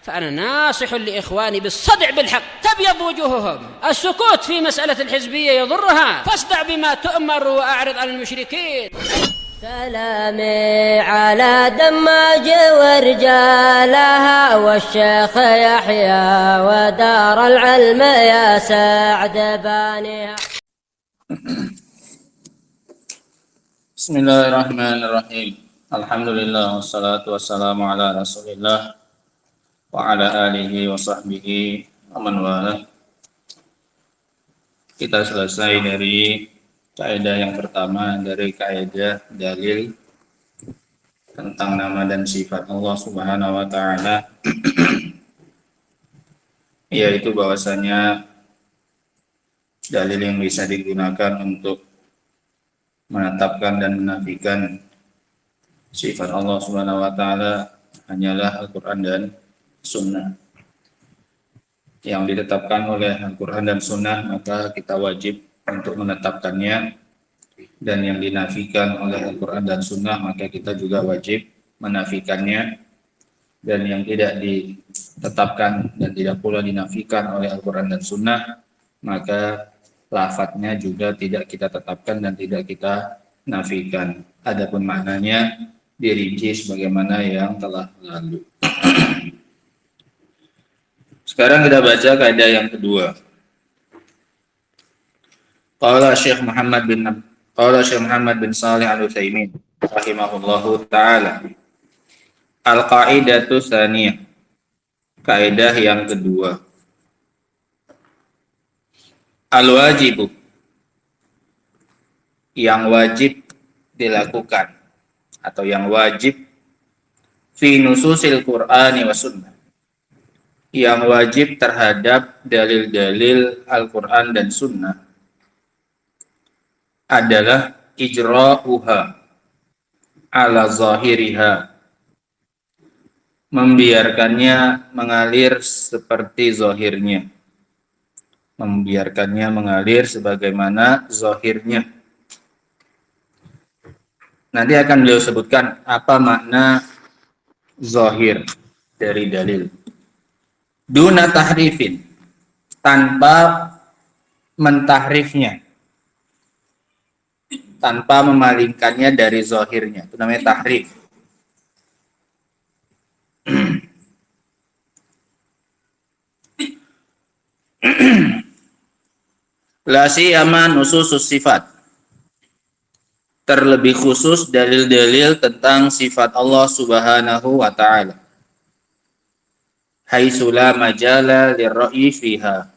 فأنا ناصح لإخواني بالصدع بالحق تبيض وجوههم. السكوت في مسألة الحزبية يضرها، فاصدع بما تؤمر وأعرض عن المشركين. سلامي على دماج ورجالها والشيخ يحيى ودار العلم يا سعد بانيها. Bismillahirrahmanirrahim. Alhamdulillah wassalatu wassalamu ala Rasulillah wa ala alihi wa sahbihi wa man wala. Kita selesai dari kaidah yang pertama, dari kaidah dalil tentang nama dan sifat Allah Subhanahu wa taala, yaitu bahwasanya dalil yang bisa digunakan untuk menetapkan dan menafikan sifat Allah Subhanahu wa taala hanyalah Al-Qur'an dan Sunnah. Yang ditetapkan oleh Al-Qur'an dan Sunnah maka kita wajib untuk menetapkannya, dan yang dinafikan oleh Al-Qur'an dan Sunnah maka kita juga wajib menafikannya, dan yang tidak ditetapkan dan tidak pula dinafikan oleh Al-Qur'an dan Sunnah maka lafadznya juga tidak kita tetapkan dan tidak kita nafikan. Adapun maknanya dirinci sebagaimana yang telah lalu. Sekarang kita baca kaidah yang kedua. Qala Syekh Muhammad bin Shalih Al-Utsaimin rahimahullahu taala. Al-qaidatu tsaniyah. Kaidah yang kedua. Al-wajibu, yang wajib dilakukan atau yang wajib fi nususil Qur'ani wa sunnah, yang wajib terhadap dalil-dalil Al-Qur'an dan Sunnah adalah ijra'uha ala zahiriha, membiarkannya mengalir seperti zahirnya, membiarkannya mengalir sebagaimana zahirnya. Nanti akan beliau sebutkan apa makna zahir dari dalil. Duna tahrifin, tanpa mentahrifnya, tanpa memalingkannya dari zahirnya. Itu namanya tahrif. La siyama nususus sifat, terlebih khusus dalil-dalil tentang sifat Allah Subhanahu wa taala. Haitsu la majala lirra'yi fiha,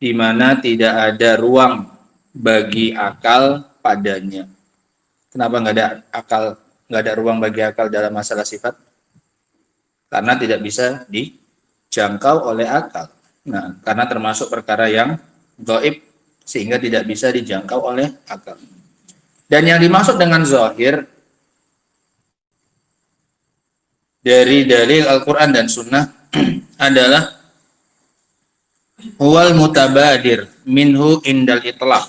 di mana tidak ada ruang bagi akal padanya. Kenapa nggak ada ruang bagi akal dalam masalah sifat? Karena tidak bisa dijangkau oleh akal. Nah, karena termasuk perkara yang gaib sehingga tidak bisa dijangkau oleh akal. Dan yang dimaksud dengan zahir dari dalil Al-Quran dan Sunnah adalah huwal mutabadir minhu indal itlaq.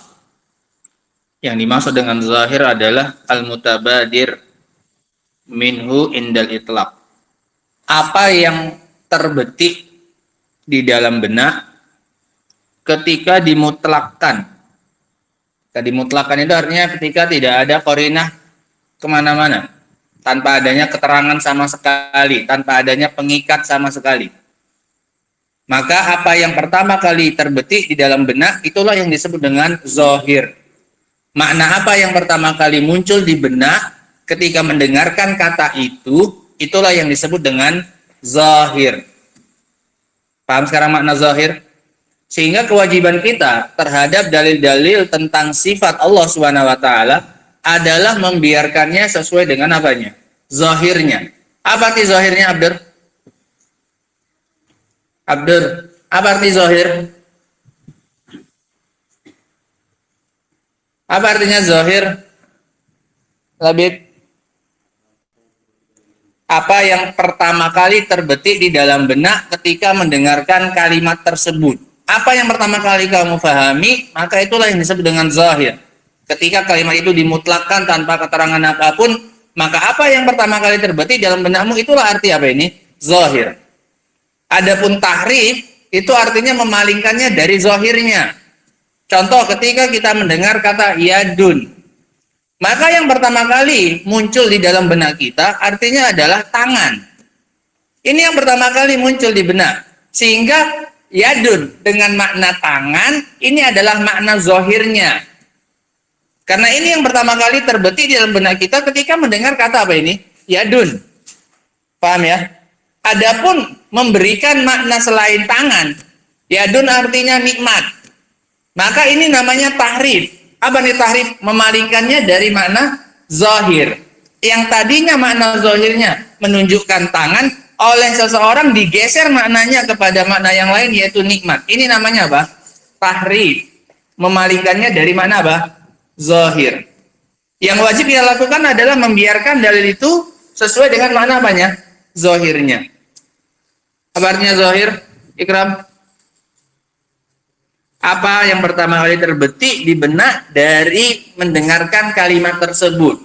Yang dimaksud dengan zahir adalah al-mutabadir minhu indal itlaq. Apa yang terbetik di dalam benak ketika dimutlakkan. Ketika dimutlakkan itu artinya ketika tidak ada qarinah kemana-mana, tanpa adanya keterangan sama sekali, tanpa adanya pengikat sama sekali. Maka apa yang pertama kali terbetik di dalam benak, itulah yang disebut dengan zahir. Makna apa yang pertama kali muncul di benak ketika mendengarkan kata itu, itulah yang disebut dengan zahir. Paham sekarang makna zahir? Sehingga kewajiban kita terhadap dalil-dalil tentang sifat Allah Subhanahu wa taala adalah membiarkannya sesuai dengan apanya? Zahirnya. Apa arti zahirnya, Abdur? Abdur, apa arti zahir? Apa artinya zahir? Labib. Apa yang pertama kali terbetik di dalam benak ketika mendengarkan kalimat tersebut? Apa yang pertama kali kamu pahami, maka itulah yang disebut dengan zahir. Ketika kalimat itu dimutlakkan tanpa keterangan apapun, maka apa yang pertama kali terbetik dalam benakmu itulah arti apa ini? Zahir. Adapun tahrif itu artinya memalingkannya dari zahirnya. Contoh ketika kita mendengar kata yadun, maka yang pertama kali muncul di dalam benak kita artinya adalah tangan. Ini yang pertama kali muncul di benak. Sehingga yadun dengan makna tangan ini adalah makna zahirnya. Karena ini yang pertama kali terbetik di dalam benak kita ketika mendengar kata apa ini? Yadun. Paham ya? Adapun memberikan makna selain tangan, yadun artinya nikmat. Maka ini namanya tahrif. Apa nih tahrif? Memalingkannya dari makna zahir. Yang tadinya makna zahirnya menunjukkan tangan, oleh seseorang digeser maknanya kepada makna yang lain yaitu nikmat. Ini namanya apa? Tahrif. Memalingkannya dari makna apa? Zahir. Yang wajib kita lakukan adalah membiarkan dalil itu sesuai dengan makna apanya? Zahirnya. Apa artinya zahir? Ikram. Apa yang pertama kali terbetik di benak dari mendengarkan kalimat tersebut.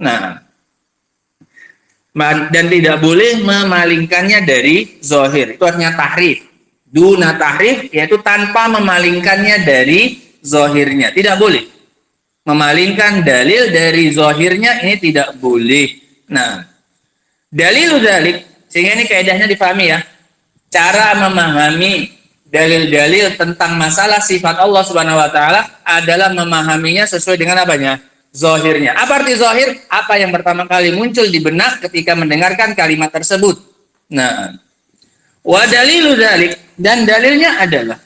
Nah, dan tidak boleh memalingkannya dari zahir. Itu artinya tahrif. Duna tahrif yaitu tanpa memalingkannya dari zahirnya. Tidak boleh. Memalingkan dalil dari zahirnya ini tidak boleh. Nah, dalil dzalik, sehingga ini kaidahnya difahami ya. Cara memahami dalil-dalil tentang masalah sifat Allah Subhanahu wa taala adalah memahaminya sesuai dengan apanya? Zahirnya. Apa arti zahir? Apa yang pertama kali muncul di benak ketika mendengarkan kalimat tersebut. Nah, wa dalilu dzalik, dan dalilnya adalah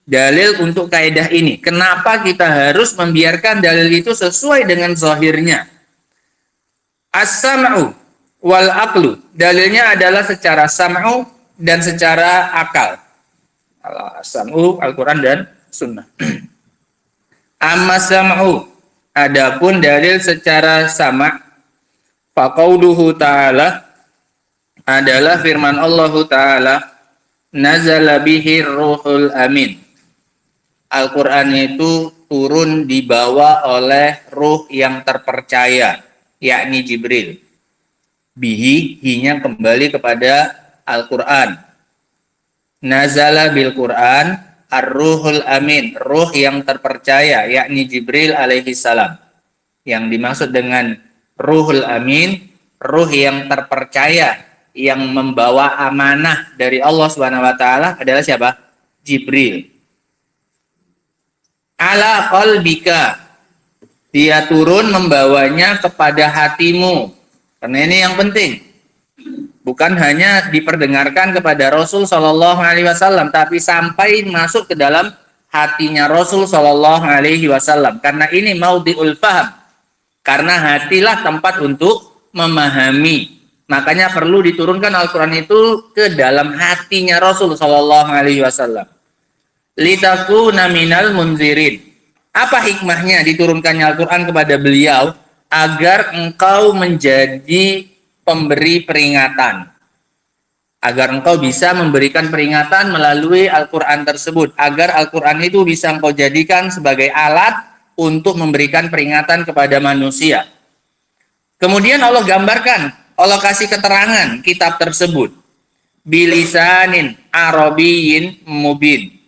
dalil untuk kaidah ini. Kenapa kita harus membiarkan dalil itu sesuai dengan zahirnya? As-sam'u wal aqlu. Dalilnya adalah secara sam'u dan secara akal. As-sam'u, Al-Quran dan Sunnah. Amma sam'u, adapun dalil secara sama, faqauluhu ta'ala adalah firman Allah Ta'ala, nazala bihi ruhul amin. Al-Quran itu turun dibawa oleh ruh yang terpercaya, yakni Jibril. Bihi, hinya kembali kepada Al-Quran. Nazala bil Quran ar-ruhul amin, ruh yang terpercaya, yakni Jibril alaihi salam. Yang dimaksud dengan ruhul amin, ruh yang terpercaya, yang membawa amanah dari Allah Subhanahu wa taala adalah siapa? Jibril. Ala qalbika, dia turun membawanya kepada hatimu. Karena ini yang penting. Bukan hanya diperdengarkan kepada Rasul Shallallahu Alaihi Wasallam, tapi sampai masuk ke dalam hatinya Rasul Shallallahu Alaihi Wasallam. Karena ini maudhi'ul faham. Karena hatilah tempat untuk memahami. Makanya perlu diturunkan Al-Quran itu ke dalam hatinya Rasul Shallallahu Alaihi Wasallam. Litakuna minal munzirin. Apa hikmahnya diturunkannya Al-Quran kepada beliau? Agar engkau menjadi pemberi peringatan, agar engkau bisa memberikan peringatan melalui Al-Quran tersebut, agar Al-Quran itu bisa engkau jadikan sebagai alat untuk memberikan peringatan kepada manusia. Kemudian Allah gambarkan, Allah kasih keterangan kitab tersebut bilisanin arabiyyin mubin,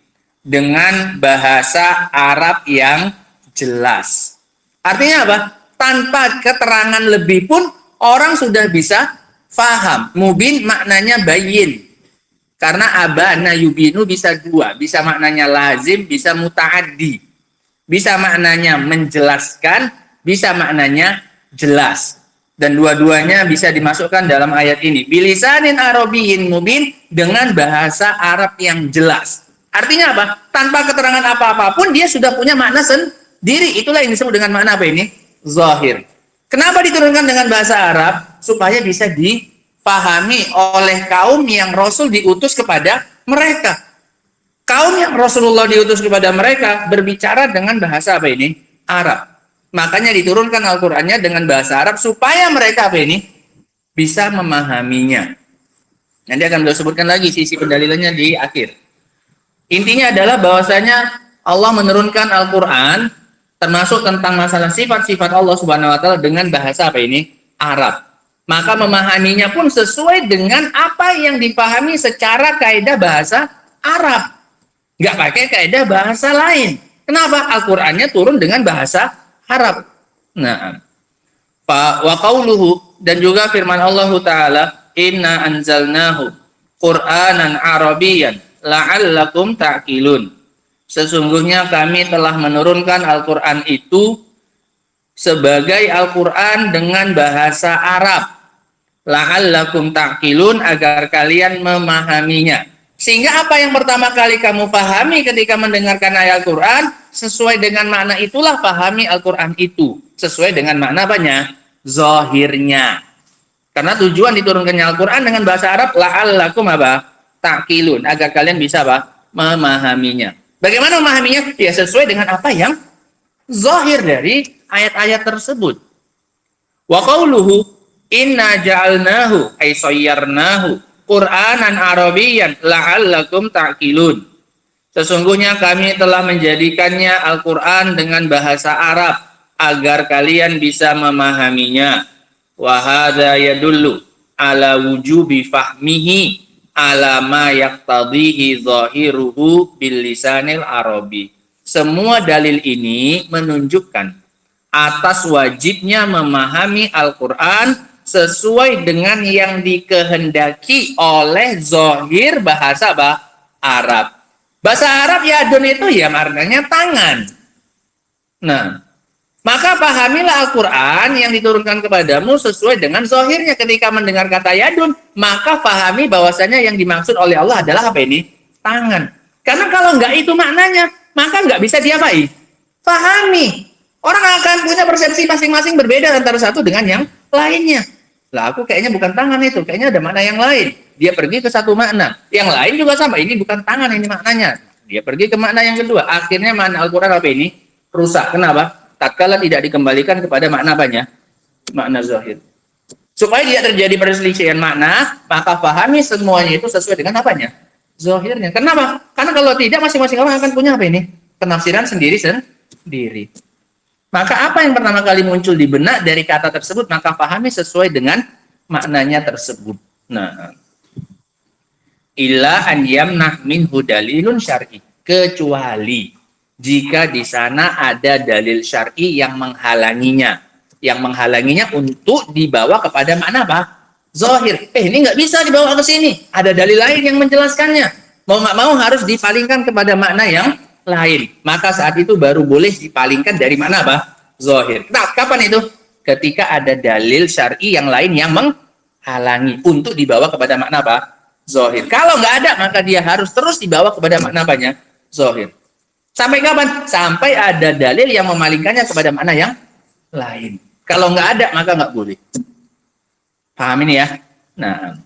dengan bahasa Arab yang jelas. Artinya apa? Tanpa keterangan lebih pun orang sudah bisa faham. Mubin maknanya bayin. Karena abana yubinu bisa dua. Bisa maknanya lazim, bisa muta'addi. Bisa maknanya menjelaskan, bisa maknanya jelas. Dan dua-duanya bisa dimasukkan dalam ayat ini. Bilisanin arabiyyin mubin, dengan bahasa Arab yang jelas. Artinya apa? Tanpa keterangan apa-apa pun dia sudah punya makna sendiri. Itulah yang disebut dengan makna apa ini? Zahir. Kenapa diturunkan dengan bahasa Arab? Supaya bisa dipahami oleh kaum yang Rasul diutus kepada mereka. Kaum yang Rasulullah diutus kepada mereka berbicara dengan bahasa apa ini? Arab. Makanya diturunkan Al-Qur'annya dengan bahasa Arab supaya mereka apa ini? Bisa memahaminya. Nanti akan beliau sebutkan lagi sisi pendalilannya di akhir. Intinya adalah bahwasanya Allah menurunkan Al-Qur'an termasuk tentang masalah sifat-sifat Allah Subhanahu wa taala dengan bahasa apa ini? Arab. maka memahaminya pun sesuai dengan apa yang dipahami secara kaidah bahasa Arab. Nggak pakai kaidah bahasa lain. Kenapa? Al-Qur'annya turun dengan bahasa Arab. Nah, wa qauluhu, dan juga firman Allah Ta'ala, inna anzalnahu Qur'anan Arabiyyan la'allakum ta'qilun. Sesungguhnya kami telah menurunkan Al-Qur'an itu sebagai Al-Qur'an dengan bahasa Arab. La'allakum ta'qilun, agar kalian memahaminya. Sehingga apa yang pertama kali kamu pahami ketika mendengarkan ayat Al-Quran, sesuai dengan makna itulah pahami Al-Quran itu. Sesuai dengan makna apanya? Zahirnya. Karena tujuan diturunkannya Al-Quran dengan bahasa Arab, la'allakum apa? Ta'qilun, agar kalian bisa apa? Memahaminya. Bagaimana memahaminya? Ya sesuai dengan apa yang zahir dari ayat-ayat tersebut. Wa qauluhu inna ja'alnahu ay sayyarnahu Qur'anan Arabiyyan la'allakum ta'qilun. Sesungguhnya kami telah menjadikannya Al-Qur'an dengan bahasa Arab agar kalian bisa memahaminya. Wa hadza yadullu ala wujubi fahmihi ala ma yaqtadihi zahiruhu bil lisanil arabi. Semua dalil ini menunjukkan atas wajibnya memahami Al-Qur'an sesuai dengan yang dikehendaki oleh zahir bahasa Arab. Bahasa Arab yadun itu ya maknanya tangan. Nah, maka pahamilah Al-Quran yang diturunkan kepadamu sesuai dengan zahirnya. Ketika mendengar kata yadun, maka pahami bahwasanya yang dimaksud oleh Allah adalah apa ini? Tangan. Karena kalau enggak itu maknanya, maka enggak bisa diapai? Pahami. Orang akan punya persepsi masing-masing berbeda antara satu dengan yang lainnya. Lah aku kayaknya bukan tangan itu, kayaknya ada makna yang lain. Dia pergi ke satu makna. Yang lain juga sama, ini bukan tangan ini maknanya. Dia pergi ke makna yang kedua. Akhirnya makna Al-Quran apa ini? Rusak. Kenapa? Tatkala tidak dikembalikan kepada makna apanya? Makna zahir. Supaya tidak terjadi perselisihan makna, maka pahami semuanya itu sesuai dengan apanya? Zahirnya. Kenapa? Karena kalau tidak, masing-masing orang akan punya apa ini? Penafsiran sendiri. Maka apa yang pertama kali muncul di benak dari kata tersebut, maka pahami sesuai dengan maknanya tersebut. Nah, illa an yamnah minhu dalilun syar'i, kecuali jika di sana ada dalil syar'i yang menghalanginya. Yang menghalanginya untuk dibawa kepada makna apa? Zahir. Ini nggak bisa dibawa ke sini. Ada dalil lain yang menjelaskannya. Mau nggak mau harus dipalingkan kepada makna yang lain. Maka saat itu baru boleh dipalingkan dari makna apa? Zahir. Nah, kapan itu? Ketika ada dalil syar'i yang lain yang menghalangi untuk dibawa kepada makna apa? Zahir. Kalau nggak ada, maka dia harus terus dibawa kepada makna apanya? Zahir. Sampai kapan? Sampai ada dalil yang memalingkannya kepada makna yang lain. Kalau nggak ada, maka nggak boleh. Paham ini ya? Nah,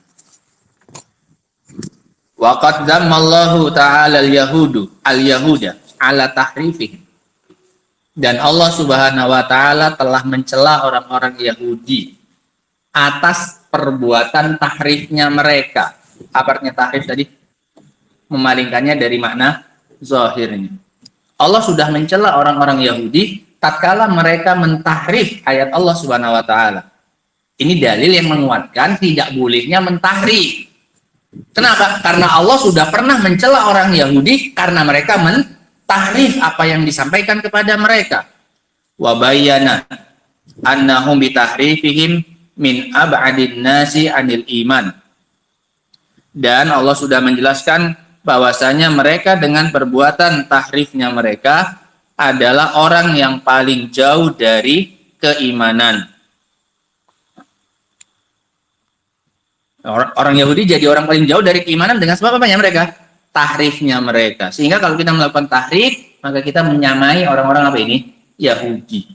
waqad dzammallahu ta'ala al-yahuda ala tahrifihim. Dan Allah Subhanahu wa taala telah mencela orang-orang Yahudi atas perbuatan tahrifnya mereka. Apa artinya tahrif tadi? Memalingkannya dari makna zahirnya. Allah sudah mencela orang-orang Yahudi tatkala mereka mentahrif ayat Allah Subhanahu wa taala. Ini dalil yang menguatkan tidak bolehnya mentahrif. Kenapa? Karena Allah sudah pernah mencela orang Yahudi karena mereka mentahrif apa yang disampaikan kepada mereka. Wa bayyana annahum bitahrifihim min ab'adin nasi 'anil iman. Dan Allah sudah menjelaskan bahwasanya mereka dengan perbuatan tahrifnya mereka adalah orang yang paling jauh dari keimanan. Orang Yahudi jadi orang paling jauh dari keimanan dengan sebab apanya mereka? Tahrifnya mereka. Sehingga kalau kita melakukan tahrif, maka kita menyamai orang-orang apa ini? Yahudi.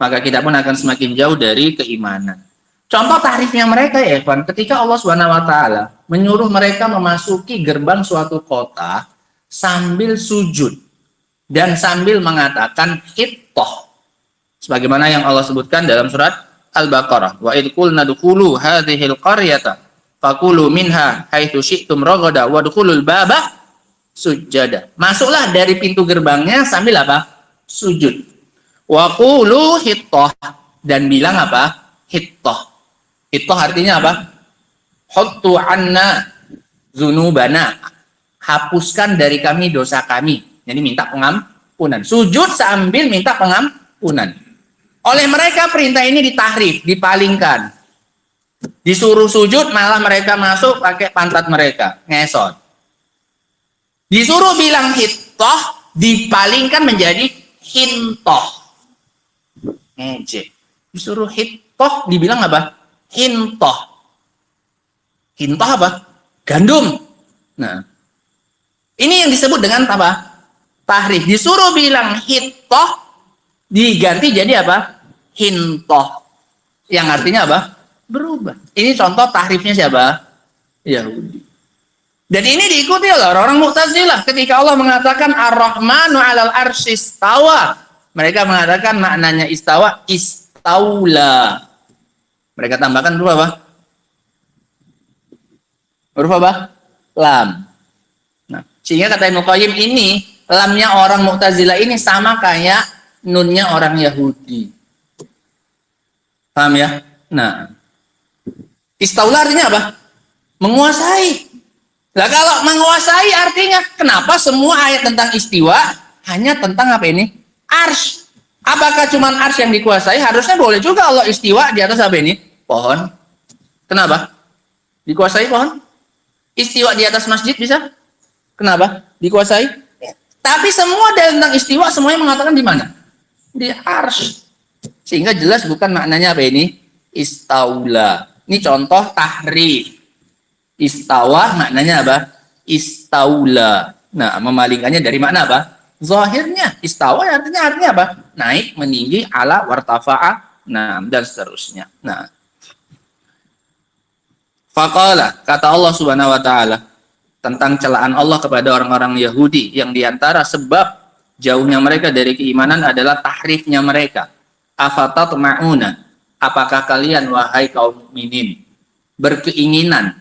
Maka kita pun akan semakin jauh dari keimanan. Contoh tahrifnya mereka ya, Evan, ketika Allah Subhanahu wa taala menyuruh mereka memasuki gerbang suatu kota sambil sujud dan sambil mengatakan hittah. Sebagaimana yang Allah sebutkan dalam surat Al-Baqarah, wa id qulna dukhulu hadhil qaryata fakulu minha haitsu syi'tum ragada wadkhulul baba sujada. Masuklah dari pintu gerbangnya sambil apa? Sujud. Wa qulu hittah, dan bilang apa? Hittah. Itu artinya apa? Huttu anna dzunubana. Hapuskan dari kami dosa kami. Jadi minta pengampunan. Sujud sambil minta pengampunan. Oleh mereka perintah ini ditahrif, dipalingkan. Disuruh sujud malah mereka masuk pakai pantat mereka, ngesot. Disuruh bilang hittoh, dipalingkan menjadi hintoh. Ngejek. Disuruh hittoh, dibilang apa? Hintoh. Hintoh apa? Gandum. Nah, ini yang disebut dengan apa? Tahrif. Disuruh bilang hittoh, diganti jadi apa? Hintoh. Yang artinya apa? Berubah. Ini contoh tahrifnya siapa? Yahudi. Dan ini diikuti oleh orang-orang Mu'tazilah. Ketika Allah mengatakan Ar-Rahmanu 'alal arsy istawa, mereka mengatakan maknanya istawa, istaula. Mereka tambahkan huruf apa? Huruf apa? Lam. Nah, sehingga kata Ibnu Qayyim ini, lamnya orang Mu'tazilah ini sama kayak nunnya orang Yahudi. Paham ya? Nah, istaula artinya apa? Menguasai. Nah, kalau menguasai artinya kenapa semua ayat tentang istiwa hanya tentang apa ini? Arsy. Apakah cuma arsy yang dikuasai? Harusnya boleh juga Allah istiwa di atas apa ini? Pohon. Kenapa? Dikuasai pohon? Istiwa di atas masjid bisa? Kenapa? Dikuasai? Tapi semua tentang istiwa semuanya mengatakan di mana? Di arsy. Sehingga jelas bukan maknanya apa ini? Istaula. Ini contoh tahrif. Istawa maknanya apa? Istaula. Nah, memalingkannya dari makna apa? Zahirnya. Istawa artinya apa? Naik, meninggi, ala, wartafa'a, nah, dan seterusnya. Nah, faqala, kata Allah Subhanahu wa taala tentang celaan Allah kepada orang-orang Yahudi yang diantara sebab jauhnya mereka dari keimanan adalah tahrifnya mereka. Afatatma'una, apakah kalian wahai kaum mukminin berkeinginan,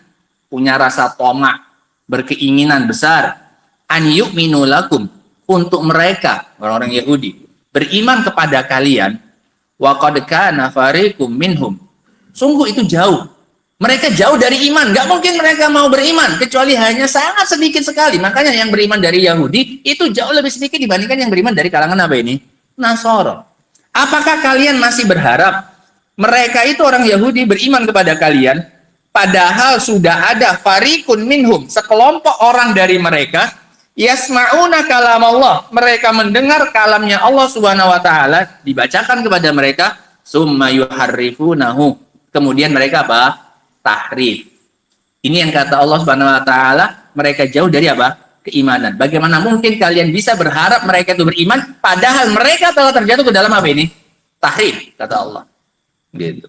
punya rasa tamak, berkeinginan besar, an yu'minu lakum, untuk mereka orang-orang Yahudi beriman kepada kalian, wa qad kana fariqum minhum, sungguh itu jauh, mereka jauh dari iman, nggak mungkin mereka mau beriman kecuali hanya sangat sedikit sekali. Makanya yang beriman dari Yahudi itu jauh lebih sedikit dibandingkan yang beriman dari kalangan apa ini? Nasara. Apakah kalian masih berharap mereka itu orang Yahudi beriman kepada kalian, padahal sudah ada fariqun minhum, sekelompok orang dari mereka, yasma'una kalam Allah, mereka mendengar kalamnya Allah Subhanahu wa taala dibacakan kepada mereka, summa yuharrifunahu, kemudian mereka apa? Tahrif. Ini yang kata Allah Subhanahu wa taala, mereka jauh dari apa? Keimanan. Bagaimana mungkin kalian bisa berharap mereka itu beriman padahal mereka telah terjatuh ke dalam apa ini? Tahrif, kata Allah. Gitu.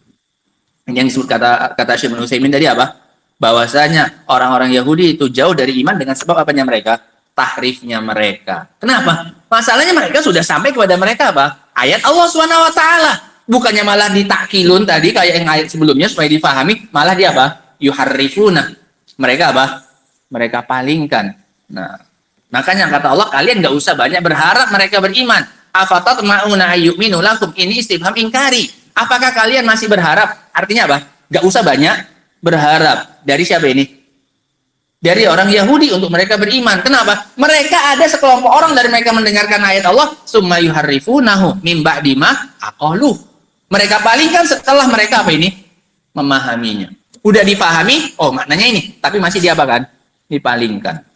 Yang disebut kata Syekh Ibnu Utsaimin tadi apa? Bahwasanya orang-orang Yahudi itu jauh dari iman dengan sebab apanya mereka? Tahrifnya mereka. Kenapa? Masalahnya mereka sudah sampai kepada mereka apa? Ayat Allah Subhanahu wa taala. Bukannya malah ditakkilun tadi kayak yang ayat sebelumnya supaya difahami, malah dia apa? Yuharrifuna. Mereka apa? Mereka palingkan. Nah, makanya kata Allah, kalian nggak usah banyak berharap mereka beriman. Afatatma'una ayyuminu lakum, ini istifham ingkari. Apakah kalian masih berharap? Artinya apa? Gak usah banyak berharap. Dari siapa ini? Dari orang Yahudi untuk mereka beriman. Kenapa? Mereka ada sekelompok orang dari mereka mendengarkan ayat Allah, summa yuharrifunahu mim ba'di ma aqalu. Mereka palingkan setelah mereka apa ini? Memahaminya. Udah dipahami, oh maknanya ini, tapi masih diapakan? Dipalingkan.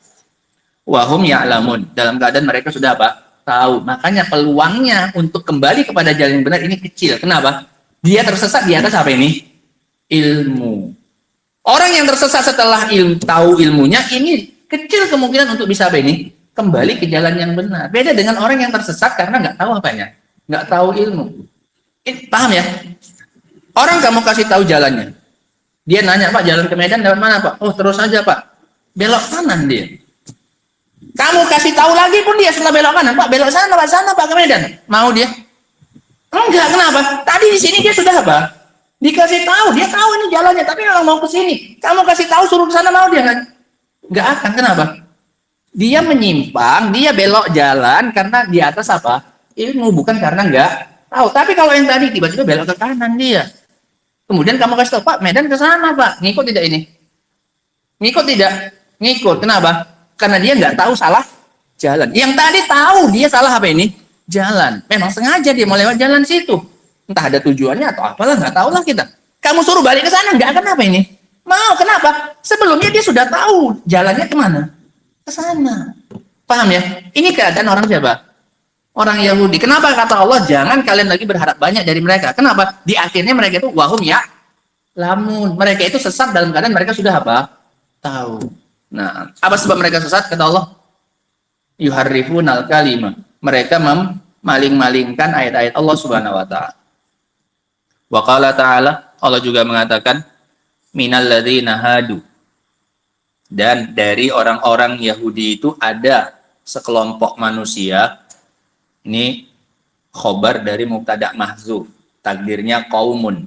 Wahum ya'lamun, dalam keadaan mereka sudah apa? Tahu. Makanya peluangnya untuk kembali kepada jalan yang benar ini kecil. Kenapa? Dia tersesat di atas apa ini? Ilmu. Orang yang tersesat setelah tahu ilmunya ini kecil kemungkinan untuk bisa apa ini? Kembali ke jalan yang benar. Beda dengan orang yang tersesat karena nggak tahu apanya, nggak tahu ilmu. Paham ya? Orang kamu kasih tahu jalannya, dia nanya, Pak, jalan ke Medan lewat mana, Pak? Oh, terus aja, Pak. Belok kanan dia. Kamu kasih tahu lagi pun dia setelah belok kanan, Pak, belok sana, Pak, ke Medan. Mau dia? Enggak, kenapa? Tadi di sini dia sudah apa? Dikasih tahu, dia tahu ini jalannya, tapi kalau mau ke sini, kamu kasih tahu suruh ke sana, mau dia kan? Enggak akan, kenapa? Dia menyimpang, dia belok jalan karena di atas apa? Ilmu, bukan karena enggak tahu. Tapi kalau yang tadi tiba-tiba belok ke kanan dia. Kemudian kamu kasih tahu, Pak, Medan ke sana, Pak. Ngikut tidak ini? Ngikut tidak? Ngikut. Kenapa? Karena dia nggak tahu salah jalan. Yang tadi tahu dia salah apa ini? Jalan. Memang sengaja dia mau lewat jalan situ. Entah ada tujuannya atau apalah, nggak tahu lah kita. Kamu suruh balik ke sana, nggak akan apa ini? Mau, kenapa? Sebelumnya dia sudah tahu jalannya kemana? Ke sana. Paham ya? Ini keadaan orang siapa? Orang Yahudi. Kenapa kata Allah jangan kalian lagi berharap banyak dari mereka? Kenapa? Di akhirnya mereka itu wahum ya lamun. Mereka itu sesat dalam keadaan mereka sudah apa? Tahu. Nah, apa sebab mereka sesat? Kata Allah, yuharrifunal kalimah. Mereka memaling-malingkan ayat-ayat Allah Subhanahu wa taala. Wa qala ta'ala, Allah juga mengatakan minal ladzina hadu. Dan dari orang-orang Yahudi itu ada sekelompok manusia. Ini khobar dari mubtada mahzuf, takdirnya qaumun.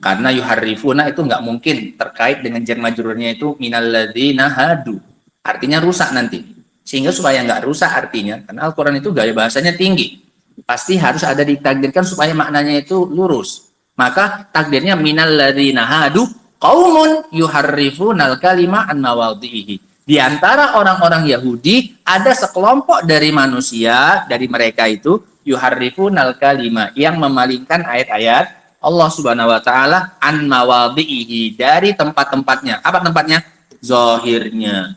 Karena yuharrifuna itu nggak mungkin terkait dengan jar majrurnya itu minal ladzina hadu. Artinya rusak nanti. Sehingga supaya nggak rusak artinya, karena Al-Qur'an itu gaya bahasanya tinggi. Pasti harus ada ditakdirkan supaya maknanya itu lurus. Maka takdirnya minal ladzina hadu qaumun yuharrifunal kalima an mawadhihi. Di antara orang-orang Yahudi ada sekelompok dari manusia, dari mereka itu yuharrifunal kalima, yang memalingkan ayat-ayat Allah Subhanahu wa taala an mawadhihi, dari tempat-tempatnya. Apa tempatnya? Zahirnya.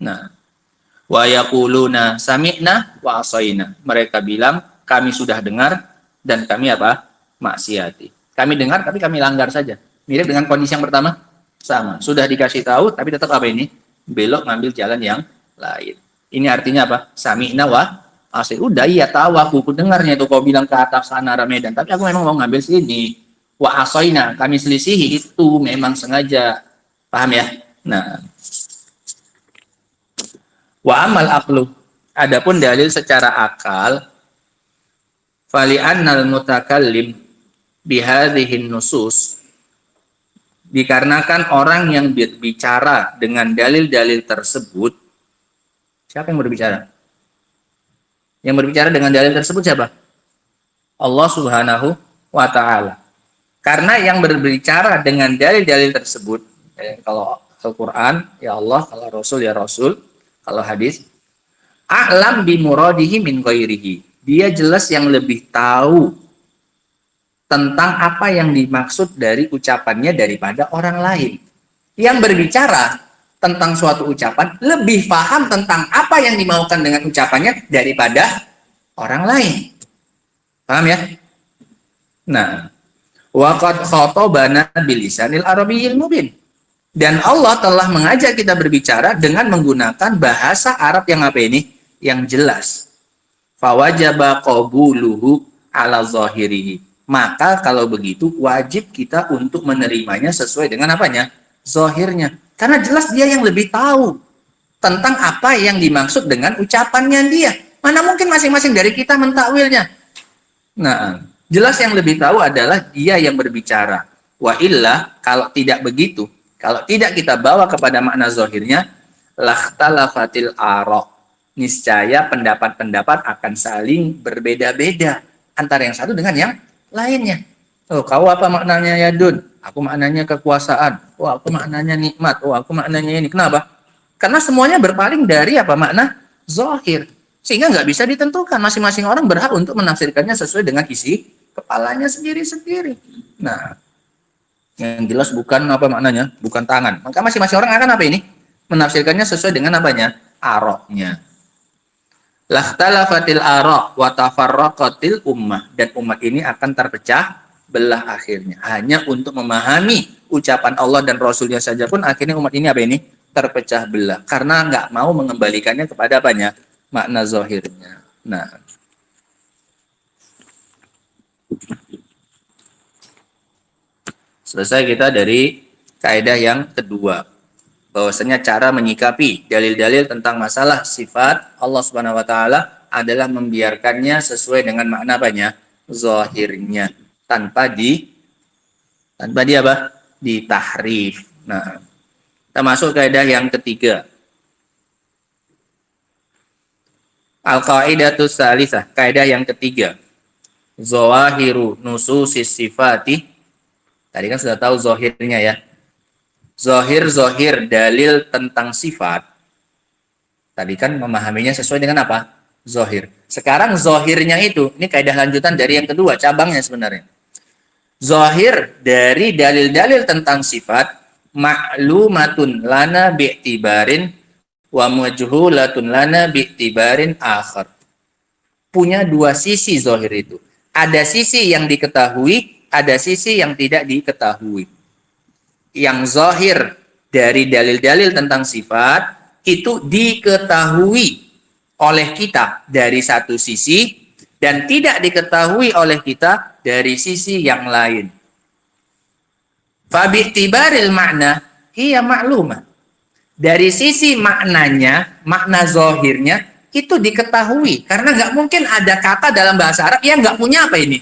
Nah, wa yaquluna sami'na wa asaina. Mereka bilang kami sudah dengar dan kami apa? Maksiati. Kami dengar tapi kami langgar saja. Mirip dengan kondisi yang pertama, sama. Sudah dikasih tahu tapi tetap apa ini? Belok ngambil jalan yang lain. Ini artinya apa? Sami'na wa asai. Udah, iya tahu aku dengarnya itu kau bilang ke atas sana Medan, tapi aku memang mau ngambil sini. Wa asaina, kami selisihi, itu memang sengaja. Paham ya? Nah, wa amal aqlu, adapun dalil secara akal, fali annal mutakallim bihadhihin nusus, dikarenakan orang yang berbicara dengan dalil-dalil tersebut. Siapa yang berbicara? Yang berbicara dengan dalil tersebut siapa? Allah Subhanahu wa ta'ala. Karena yang berbicara dengan dalil-dalil tersebut, kalau Al-Quran ya Allah, kalau Rasul ya Rasul, kalau hadis, a'lam bi muradihi min ghairihi. Dia jelas yang lebih tahu tentang apa yang dimaksud dari ucapannya daripada orang lain. Yang berbicara tentang suatu ucapan lebih paham tentang apa yang dimaukan dengan ucapannya daripada orang lain. Paham ya? Nah, waqad khatabana bilisanil arabiyyil mubin. Dan Allah telah mengajak kita berbicara dengan menggunakan bahasa Arab yang apa ini? Yang jelas. Fawajaba qabuluhu ala zahirihi. Maka kalau begitu wajib kita untuk menerimanya sesuai dengan apanya? Zahirnya. Karena jelas dia yang lebih tahu tentang apa yang dimaksud dengan ucapannya dia. Mana mungkin masing-masing dari kita mentakwilnya. Nah, jelas yang lebih tahu adalah dia yang berbicara. Wa illa, kalau tidak begitu, kalau tidak kita bawa kepada makna zahirnya, lakhtalafatil ara'. Niscaya pendapat-pendapat akan saling berbeda-beda antara yang satu dengan yang lainnya. Oh, kau apa maknanya yadun? Aku maknanya kekuasaan. Oh, aku maknanya nikmat. Oh, aku maknanya ini. Kenapa? Karena semuanya berpaling dari apa makna zahir. Sehingga nggak bisa ditentukan. Masing-masing orang berhak untuk menafsirkannya sesuai dengan isi kepalanya sendiri-sendiri. Nah, yang jelas bukan apa maknanya, bukan tangan. Maka masing-masing orang akan apa ini? Menafsirkannya sesuai dengan apanya? Aroknya. Lakhtalafatil ara' wa tafarraqatil ummah, dan umat ini akan terpecah belah akhirnya. Hanya untuk memahami ucapan Allah dan Rasulnya saja pun akhirnya umat ini apa ini? Terpecah belah. Karena nggak mau mengembalikannya kepada apanya? Makna zahirnya. Nah, selesai kita dari kaidah yang kedua. Bahwasanya cara menyikapi dalil-dalil tentang masalah sifat Allah Subhanahu wa taala adalah membiarkannya sesuai dengan makna apanya? Zahirnya, tanpa di apa? Ditahrif. Nah, kita masuk kaidah yang ketiga. Al-qaidatus salisah, kaidah yang ketiga. Zawahiru nususis sifati Tadi kan sudah tahu zohirnya ya. Zohir dalil tentang sifat. Tadi kan memahaminya sesuai dengan apa? Zohir. Sekarang zohirnya itu, ini kaidah lanjutan dari yang kedua, cabangnya sebenarnya. Zohir dari dalil-dalil tentang sifat, ma'lumatun lana bi'tibarin wa majhulatun lana bi'tibarin akhar. Punya dua sisi zohir itu. Ada sisi yang diketahui, ada sisi yang tidak diketahui. Yang zohir dari dalil-dalil tentang sifat itu diketahui oleh kita dari satu sisi dan tidak diketahui oleh kita dari sisi yang lain. Fabi'tibaril makna hiya maklumah. Dari sisi maknanya, makna zohirnya itu diketahui karena nggak mungkin ada kata dalam bahasa Arab yang nggak punya apa ini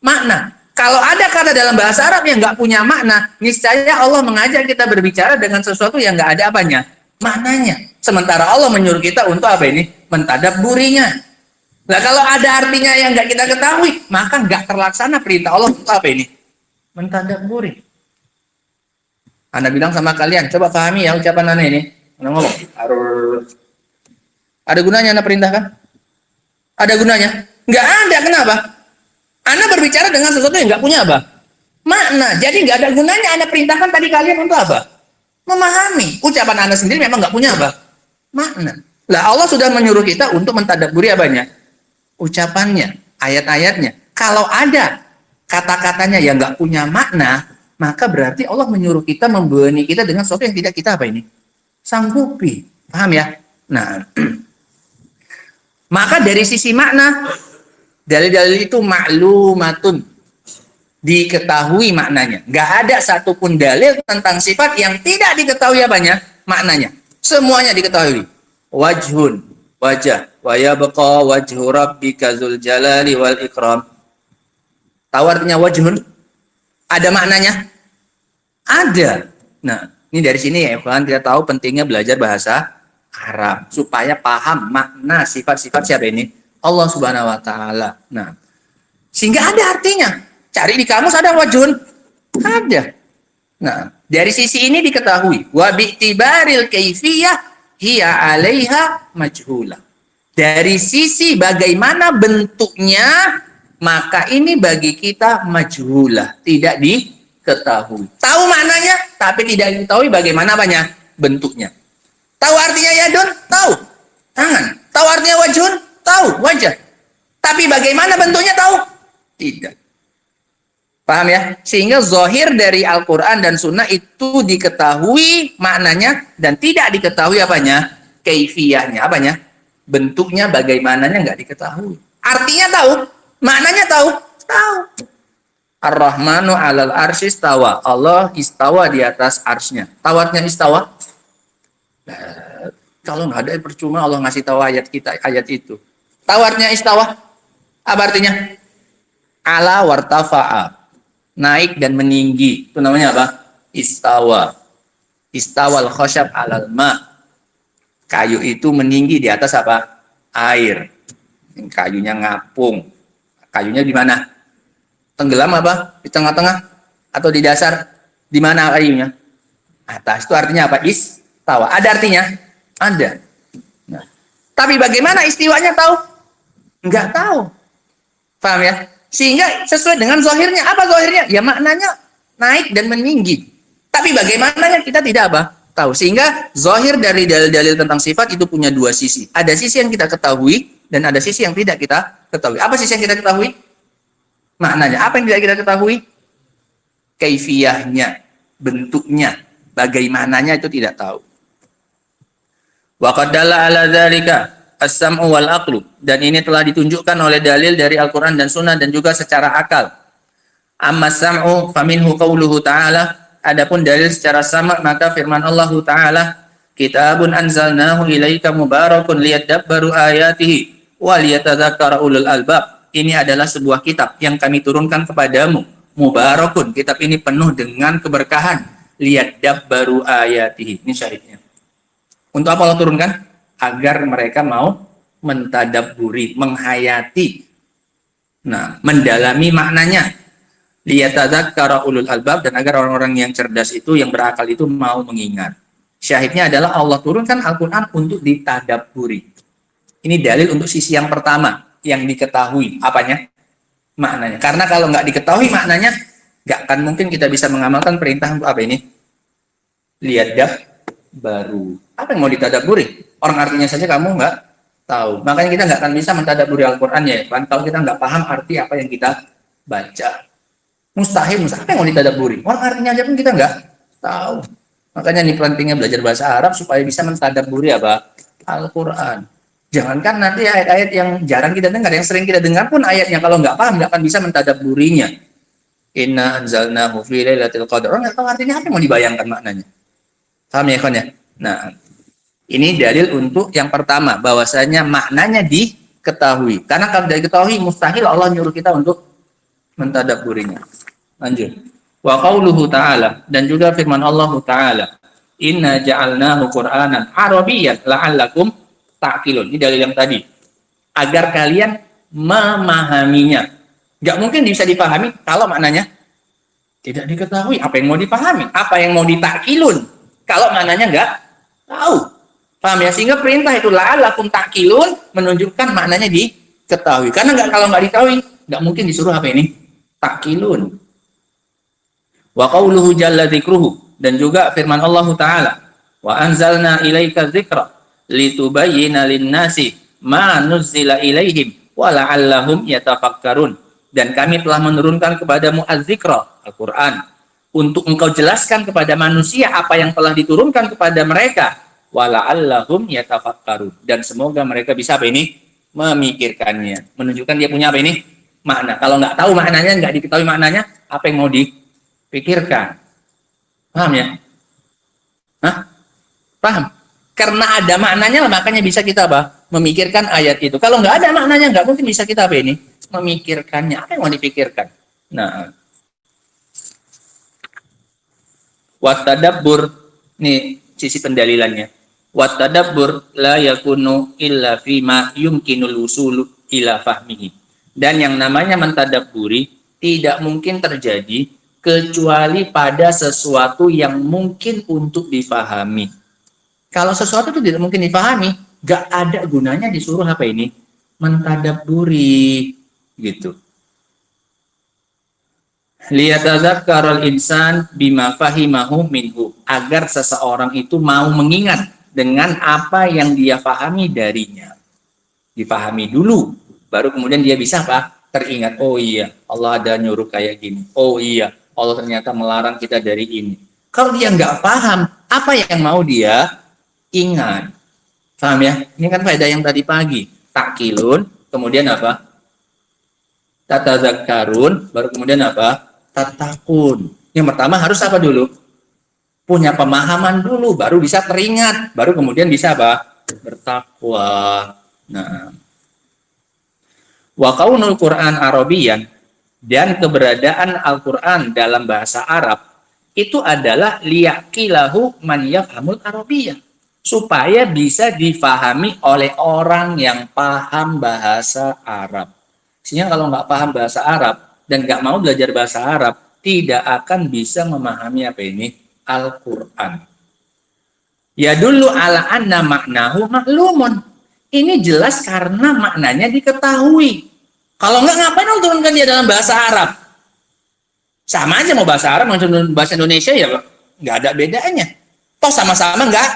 makna. Kalau ada kata dalam bahasa Arab yang nggak punya makna, niscaya Allah mengajak kita berbicara dengan sesuatu yang nggak ada apanya, maknanya. Sementara Allah menyuruh kita untuk apa ini? Mentadabburinya. Nah kalau ada artinya yang nggak kita ketahui, maka nggak terlaksana perintah Allah untuk apa ini? Mentadabburi. Anda bilang sama kalian, coba pahami ya ucapan Anda ini. Anda ngomong, ada gunanya Anda perintahkan? Ada gunanya? Nggak ada, kenapa? Anda berbicara dengan sesuatu yang nggak punya apa? Makna. Jadi nggak ada gunanya Anda perintahkan tadi kalian untuk apa? Memahami. Ucapan Anda sendiri memang nggak punya apa? Makna. Lah Allah sudah menyuruh kita untuk mentadabburi apanya? Ucapannya, ayat-ayatnya. Kalau ada kata-katanya yang nggak punya makna, maka berarti Allah menyuruh kita membebani kita dengan sesuatu yang tidak kita apa ini? Sanggupi. Paham ya? Nah, maka dari sisi makna, dalil-dalil itu maklumatun, diketahui maknanya. Nggak ada satupun dalil tentang sifat yang tidak diketahui apanya? Maknanya. Semuanya diketahui. Wajhun, wajah. Wa yabqa wajhu rabbika dzul jalali wal ikram. Tahu artinya wajhun? Ada maknanya? Ada. Nah, ini dari sini ya, kalian kita tahu pentingnya belajar bahasa Arab supaya paham makna sifat-sifat siapa ini? Allah Subhanahu wa taala. Nah, sehingga ada artinya. Cari di kamus ada wajhun? Ada. Nah, dari sisi ini diketahui. Wa bi'tibaril kaifiyah hiya 'alaiha majhulah. Dari sisi bagaimana bentuknya, maka ini bagi kita majhulah, tidak diketahui. Tahu maknanya, tapi tidak diketahui bagaimana apanya? Bentuknya. Tahu artinya yadun? Tahu. Tangan. Tahu artinya wajhun? Tahu. Wajah. Tapi bagaimana bentuknya? Tahu? Tidak. Paham ya? Sehingga zahir dari Al-Quran dan Sunnah itu diketahui maknanya dan tidak diketahui apanya? Kaifiyahnya. Apanya? Bentuknya bagaimananya nggak diketahui. Artinya tahu? Maknanya tahu? Tahu. Ar-Rahmanu 'alal arsy istawa. Allah istawa di atas arsy-Nya. Tahu artinya istawa? Nah, kalau nggak ada percuma Allah ngasih tahu ayat kita, ayat itu. Tahu artinya istawa? Apa artinya? Ala wartafa'a. Naik dan meninggi. Itu namanya apa? Istawa. Istawal khosyab alal ma. Kayu itu meninggi di atas apa? Air. Kayunya ngapung. Kayunya di mana? Tenggelam apa? Di tengah-tengah? Atau di dasar? Di mana kayunya? Atas. Itu artinya apa? Istawa. Ada artinya? Ada. Nah, tapi bagaimana istiwanya tahu? Enggak tahu. Paham ya? Sehingga sesuai dengan zahirnya. Apa zahirnya? Ya maknanya naik dan meninggi. Tapi bagaimananya kita tidak apa? Tahu. Sehingga zahir dari dalil-dalil tentang sifat itu punya dua sisi. Ada sisi yang kita ketahui dan ada sisi yang tidak kita ketahui. Apa sisi yang kita ketahui? Maknanya. Apa yang tidak kita ketahui? Kaifiyahnya, bentuknya, bagaimananya itu tidak tahu. Wa qad dalla ala dzalika as-sam'u wal aqlu, dan ini telah ditunjukkan oleh dalil dari Al-Qur'an dan Sunnah dan juga secara akal. Amma sam'u faminhu qauluhu ta'ala, adapun dalil secara sama maka firman Allah Ta'ala, kitabun anzalnahu ilaika mubarakun liyadabbaru ayatihi wa liyatadzakkara ulul albab. Ini adalah sebuah kitab yang kami turunkan kepadamu, mubarakun, kitab ini penuh dengan keberkahan, liyadabbaru ayatihi. Ini syahidnya. Untuk apa Allah turunkan? Agar mereka mau mentadabburi, menghayati, nah, mendalami maknanya. liyatadzakkara ulul albab, dan agar orang-orang yang cerdas itu, yang berakal itu mau mengingat. Syahidnya adalah Allah turunkan Al-Quran untuk ditadabburi. Ini dalil untuk sisi yang pertama, yang diketahui apanya, maknanya. Karena kalau nggak diketahui maknanya, nggak akan mungkin kita bisa mengamalkan perintah untuk apa ini, lihat baru. Apa yang mau ditadabburi? Orang artinya saja kamu nggak tahu. Makanya kita nggak akan bisa mentadabburi Al-Quran ya, kalau kita nggak paham arti apa yang kita baca. Mustahil, apa yang mau ditadabburi? Orang artinya aja pun kita nggak tahu. Makanya ini pentingnya belajar bahasa Arab supaya bisa mentadabburi apa? Al-Quran. Jangankan nanti ayat-ayat yang jarang kita dengar, yang sering kita dengar pun ayatnya kalau nggak paham nggak akan bisa mentadabburinya. Inna anzalnahu fi lailatul qadar. Orang nggak tahu artinya apa yang mau dibayangkan maknanya. Paham ya, kawan ya? Nah, ini dalil untuk yang pertama, bahwasanya maknanya diketahui. Karena kalau tidak diketahui, mustahil Allah nyuruh kita untuk mentadabburinya. Lanjut. Wa qauluhu ta'ala, dan juga firman Allah ta'ala, inna ja'alnahu qur'anan arabiyyan la'allakum ta'qilun. Ini dalil yang tadi, agar kalian memahaminya. Nggak mungkin bisa dipahami kalau maknanya tidak diketahui. Apa yang mau dipahami, apa yang mau ditakkilun kalau maknanya nggak tahu. Paham ya? Sehingga perintah itu la'allakum ta'qilun menunjukkan maknanya diketahui. Karena kalau nggak diketahui, nggak mungkin disuruh apa ini, takkilun. Wa qauluhu jalla dzikruhu, dan juga firman Allah Ta'ala, wa anzalna ilaika dzikra litubayyana lin-nasi ma nuzzila ilaihim wa la'allahum yatafakkarun. Dan kami telah menurunkan kepadamu az-dzikra, Al-Qur'an, untuk engkau jelaskan kepada manusia apa yang telah diturunkan kepada mereka, wa la'allahum yatafakkarun, dan semoga mereka bisa apa ini, memikirkannya. Menunjukkan dia punya apa ini, makna. Kalau nggak tahu maknanya, nggak diketahui maknanya, apa yang mau dipikirkan? Paham ya? Hah? Paham? Karena ada maknanya, makanya bisa kita apa? Memikirkan ayat itu. Kalau nggak ada maknanya, nggak mungkin bisa kita apa ini? Memikirkannya. Apa yang mau dipikirkan? Nah, wattadabbur, nih sisi pendalilannya. Wattadabbur la yakunu illa fima yumkinul usulu ila fahmihi. Dan yang namanya mentadabburi tidak mungkin terjadi kecuali pada sesuatu yang mungkin untuk dipahami. Kalau sesuatu itu tidak mungkin dipahami, gak ada gunanya disuruh apa ini, mentadabburi, gitu. Liyatadzakkaral insan bima fahimahu minhu, agar seseorang itu mau mengingat dengan apa yang dia pahami darinya. Dipahami dulu, baru kemudian dia bisa apa? Teringat, oh iya, Allah ada nyuruh kayak gini. Oh iya, Allah ternyata melarang kita dari ini. Kalau dia nggak paham, apa yang mau dia ingat? Paham ya? Ini kan faedah yang tadi pagi. Takkilun, kemudian apa? Tatadzakkarun, baru kemudian apa? Tattaqun. Yang pertama harus apa dulu? Punya pemahaman dulu, baru bisa teringat. Baru kemudian bisa apa? Bertakwa. Nah, wa kaunul Qur'an Arabiyyan, dan keberadaan Al-Quran dalam bahasa Arab itu adalah liyaqilahu man yafhamul Arabiyyah, supaya bisa difahami oleh orang yang paham bahasa Arab. Sehingga kalau nggak paham bahasa Arab dan nggak mau belajar bahasa Arab, tidak akan bisa memahami apa ini Al-Quran. Ya dulu ala anna maknahu maklumun. Ini jelas karena maknanya diketahui. Kalau nggak, ngapain Allah turunkan dia dalam bahasa Arab? Sama aja mau bahasa Arab, mau bahasa Indonesia ya nggak ada bedanya. Toh sama-sama nggak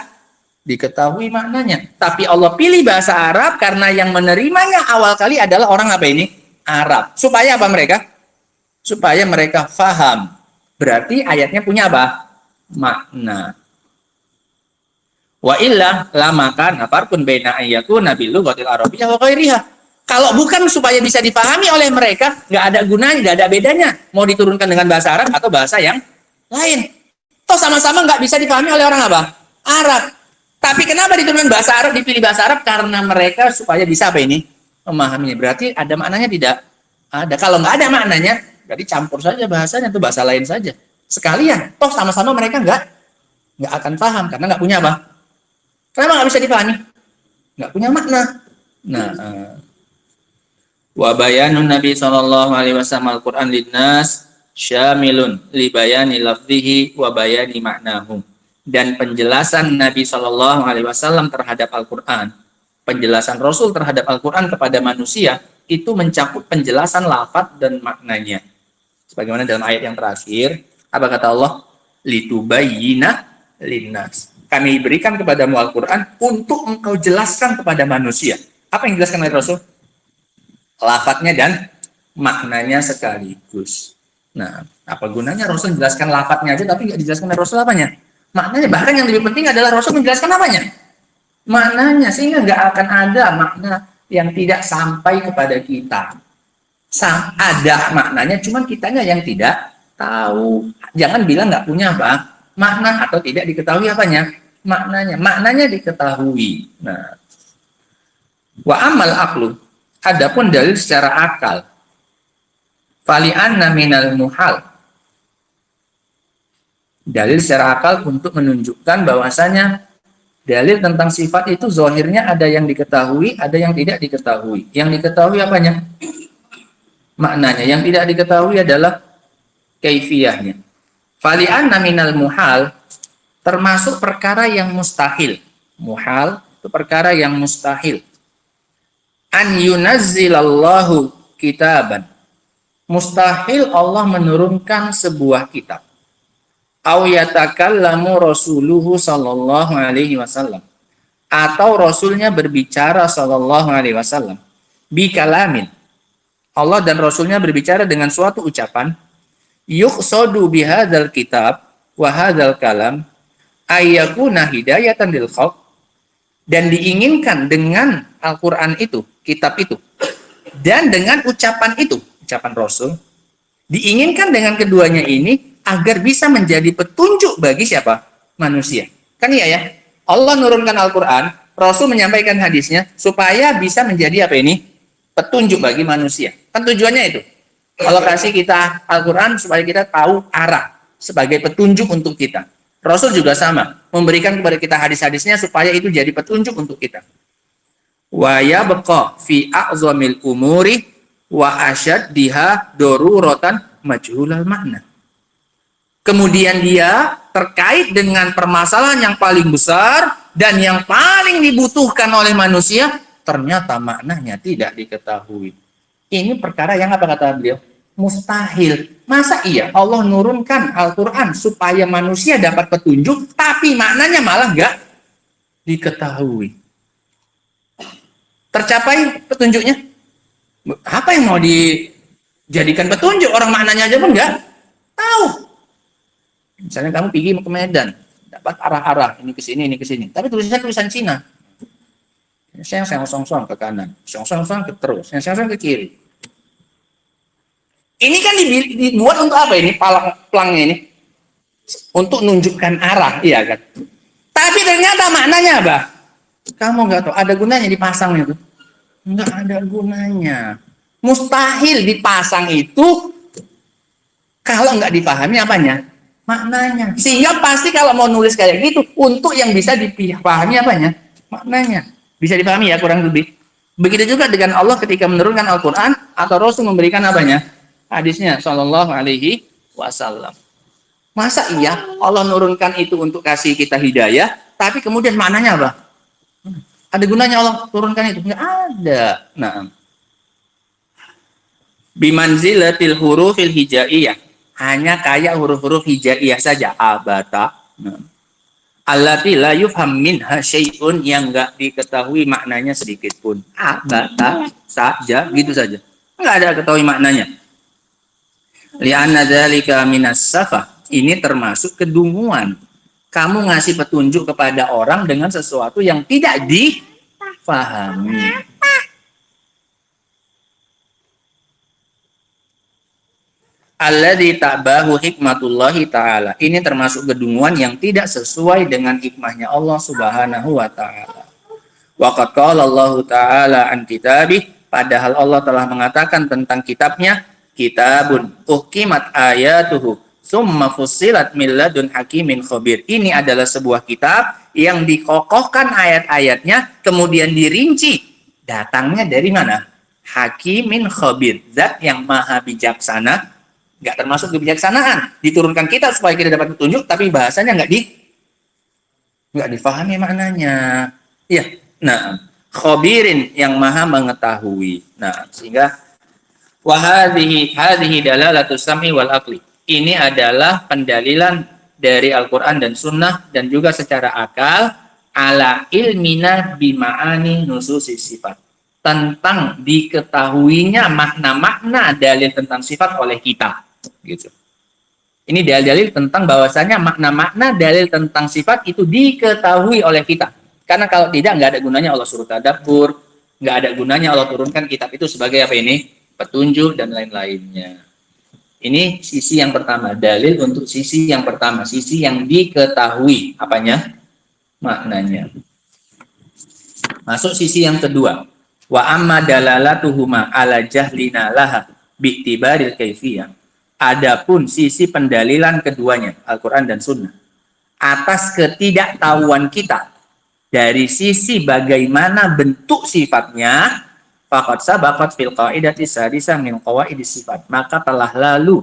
diketahui maknanya. Tapi Allah pilih bahasa Arab karena yang menerimanya awal kali adalah orang apa ini? Arab. Supaya apa mereka? Supaya mereka faham. Berarti ayatnya punya apa? Makna. Wa illa lamakan farqun baina ayyakuna bil lughatil arabiyyah wa ghairiha. Kalau bukan supaya bisa dipahami oleh mereka, nggak ada gunanya, nggak ada bedanya. Mau diturunkan dengan bahasa Arab atau bahasa yang lain. Toh sama-sama nggak bisa dipahami oleh orang apa? Arab. Tapi kenapa diturunkan bahasa Arab, dipilih bahasa Arab? Karena mereka supaya bisa apa ini? Memahaminya. Berarti ada maknanya tidak? Ada. Kalau nggak ada maknanya, berarti campur saja bahasanya, itu bahasa lain saja. Sekalian. Toh sama-sama mereka nggak akan paham. Karena nggak punya apa? Kenapa nggak bisa dipahami? Nggak punya makna. Nah, wa bayanun Nabi sallallahu alaihi wasallam Al-Qur'an linnas syamilun li bayani lafzihi wa bayani ma'nahu. Dan penjelasan Nabi Shallallahu Alaihi Wasallam terhadap Al-Quran, penjelasan Rasul terhadap Al-Quran kepada manusia itu mencakup penjelasan lafaz dan maknanya. Sebagaimana dalam ayat yang terakhir, apa kata Allah? Litubayyina linnas. Kami berikan kepadamu Al-Quran untuk engkau jelaskan kepada manusia. Apa yang dijelaskan oleh Rasul? Lafadznya dan maknanya sekaligus. Nah, apa gunanya Rasul menjelaskan lafadznya aja tapi nggak dijelaskan oleh Rasul apanya? Maknanya. Bahkan yang lebih penting adalah Rasul menjelaskan apanya? Maknanya, sehingga nggak akan ada makna yang tidak sampai kepada kita. Ada maknanya, cuman kitanya yang tidak tahu. Jangan bilang nggak punya makna atau tidak diketahui apanya? Maknanya diketahui. Nah, wa amal aqlu, adapun dalil secara akal, fali anna minal muhal, dalil secara akal untuk menunjukkan bahwasanya dalil tentang sifat itu zahirnya ada yang diketahui, ada yang tidak diketahui. Yang diketahui apanya? Maknanya. Yang tidak diketahui adalah kaifiyahnya. Fali anna minal muhal, termasuk perkara yang mustahil. Muhal itu perkara yang mustahil. An yunazzilallahu kitaban. Mustahil Allah menurunkan sebuah kitab. Au yatakallamu rasuluhu sallallahu alaihi wasallam, atau rasulnya berbicara sallallahu alaihi wasallam bi kalamin, Allah dan rasulnya berbicara dengan suatu ucapan, yuqsadu bihadzal kitab wa hadzal kalam ayyakuna hidayatan lil khalq, dan diinginkan dengan Al-Qur'an itu, kitab itu, dan dengan ucapan itu, ucapan rasul, diinginkan dengan keduanya ini agar bisa menjadi petunjuk bagi siapa? Manusia. Kan iya ya? Allah nurunkan Al-Quran, Rasul menyampaikan hadisnya, supaya bisa menjadi apa ini? Petunjuk bagi manusia. Kan tujuannya itu. Allah kasih kita Al-Quran supaya kita tahu arah, sebagai petunjuk untuk kita. Rasul juga sama, memberikan kepada kita hadis-hadisnya supaya itu jadi petunjuk untuk kita. Wa yabqa fi a'zamil umuri wa asyaddiha daruratan majhulal makna. Kemudian dia terkait dengan permasalahan yang paling besar dan yang paling dibutuhkan oleh manusia, ternyata maknanya tidak diketahui. Ini perkara yang apa kata beliau? Mustahil. Masa iya Allah nurunkan Al-Quran supaya manusia dapat petunjuk, tapi maknanya malah nggak diketahui. Tercapai petunjuknya? Apa yang mau dijadikan petunjuk? Orang maknanya aja pun nggak tahu. Misalnya kamu pergi ke Medan, dapat arah-arah, ini ke sini, tapi tulisannya tulisan Cina. Song ke kanan, song ke terus, song ke kiri. Ini kan dibuat untuk apa ini? Pelangnya ini untuk menunjukkan arah, iya kan? Tapi ternyata maknanya apa? Kamu nggak tahu, ada gunanya dipasang itu? Nggak ada gunanya. Mustahil dipasang itu kalau nggak dipahami apanya? Maknanya. Sehingga pasti kalau mau nulis kayak gitu, untuk yang bisa dipahami apanya? Maknanya. Bisa dipahami ya kurang lebih. Begitu juga dengan Allah ketika menurunkan Al-Quran atau Rasul memberikan apanya? Hadisnya Shallallahu Alaihi Wasallam. Masa iya Allah nurunkan itu untuk kasih kita hidayah, tapi kemudian maknanya apa? Ada gunanya Allah turunkan itu? Nggak ada. Nah, bimanzilatil hurufil hijaiyah, hanya kayak huruf-huruf hijaiyah saja. Abata, allati la yufham minha syai'un, yang enggak diketahui maknanya sedikit pun. Abata saja, gitu saja. Enggak ada ketahui maknanya. Li'anna dzalika minas safah, ini termasuk kedunguan. Kamu ngasih petunjuk kepada orang dengan sesuatu yang tidak difahami. Alladzi ta'bahu hikmatullahi ta'ala. Ini termasuk kedunguan yang tidak sesuai dengan hikmahnya Allah Subhanahu wa ta'ala. Wa qad qala Allah ta'ala an kitabih, padahal Allah telah mengatakan tentang kitabnya, kitabun uhkimat ayatuhu summa fussilat min ladun hakimin khabir. Ini adalah sebuah kitab yang dikokohkan ayat-ayatnya, kemudian dirinci. Datangnya dari mana? Hakimin khabir, zat yang maha bijaksana nggak termasuk kebijaksanaan. Diturunkan kita supaya kita dapat petunjuk, tapi bahasanya nggak difahami maknanya. Iya. Nah, khabirin yang maha mengetahui. Nah, sehingga hadhihi dalalatus sam'i wal aqli. Ini adalah pendalilan dari Al-Qur'an dan Sunnah dan juga secara akal ala ilmina bima'ani nususis sifat. Tentang diketahuinya makna-makna dalil tentang sifat oleh kita. Gitu. Ini dalil tentang bahwasanya makna-makna dalil tentang sifat itu diketahui oleh kita. Karena kalau tidak, nggak ada gunanya Allah suruh tadabbur, nggak ada gunanya Allah turunkan kitab itu sebagai apa ini? Petunjuk dan lain-lainnya. Ini sisi yang pertama, dalil untuk sisi yang pertama, sisi yang diketahui apanya? Maknanya. Masuk sisi yang kedua. Wa amma dalalatuhuma ala jahlina laha bi'tibaril kaifiyah. Adapun sisi pendalilan keduanya, Al-Qur'an dan Sunnah, atas ketidaktahuan kita dari sisi bagaimana bentuk sifatnya, faqad sabaqat fil qaidati sadisah min qawaidis sifat. Maka telah lalu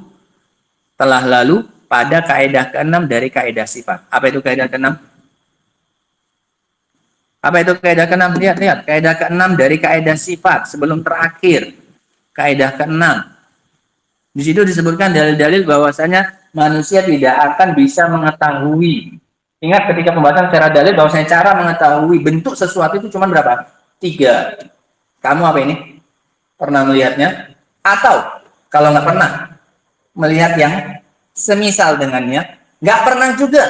pada kaidah ke-6 dari kaidah sifat. Apa itu kaidah ke-6? Apa itu kaidah ke-6? Lihat. Kaidah ke-6 dari kaidah sifat sebelum terakhir. Kaidah ke-6. Di situ disebutkan dalil-dalil bahwasanya manusia tidak akan bisa mengetahui. Ingat ketika pembahasan secara dalil bahwasanya cara mengetahui bentuk sesuatu itu cuma berapa? 3. Kamu apa ini? Pernah melihatnya? Atau kalau nggak pernah melihat yang semisal dengannya, nggak pernah juga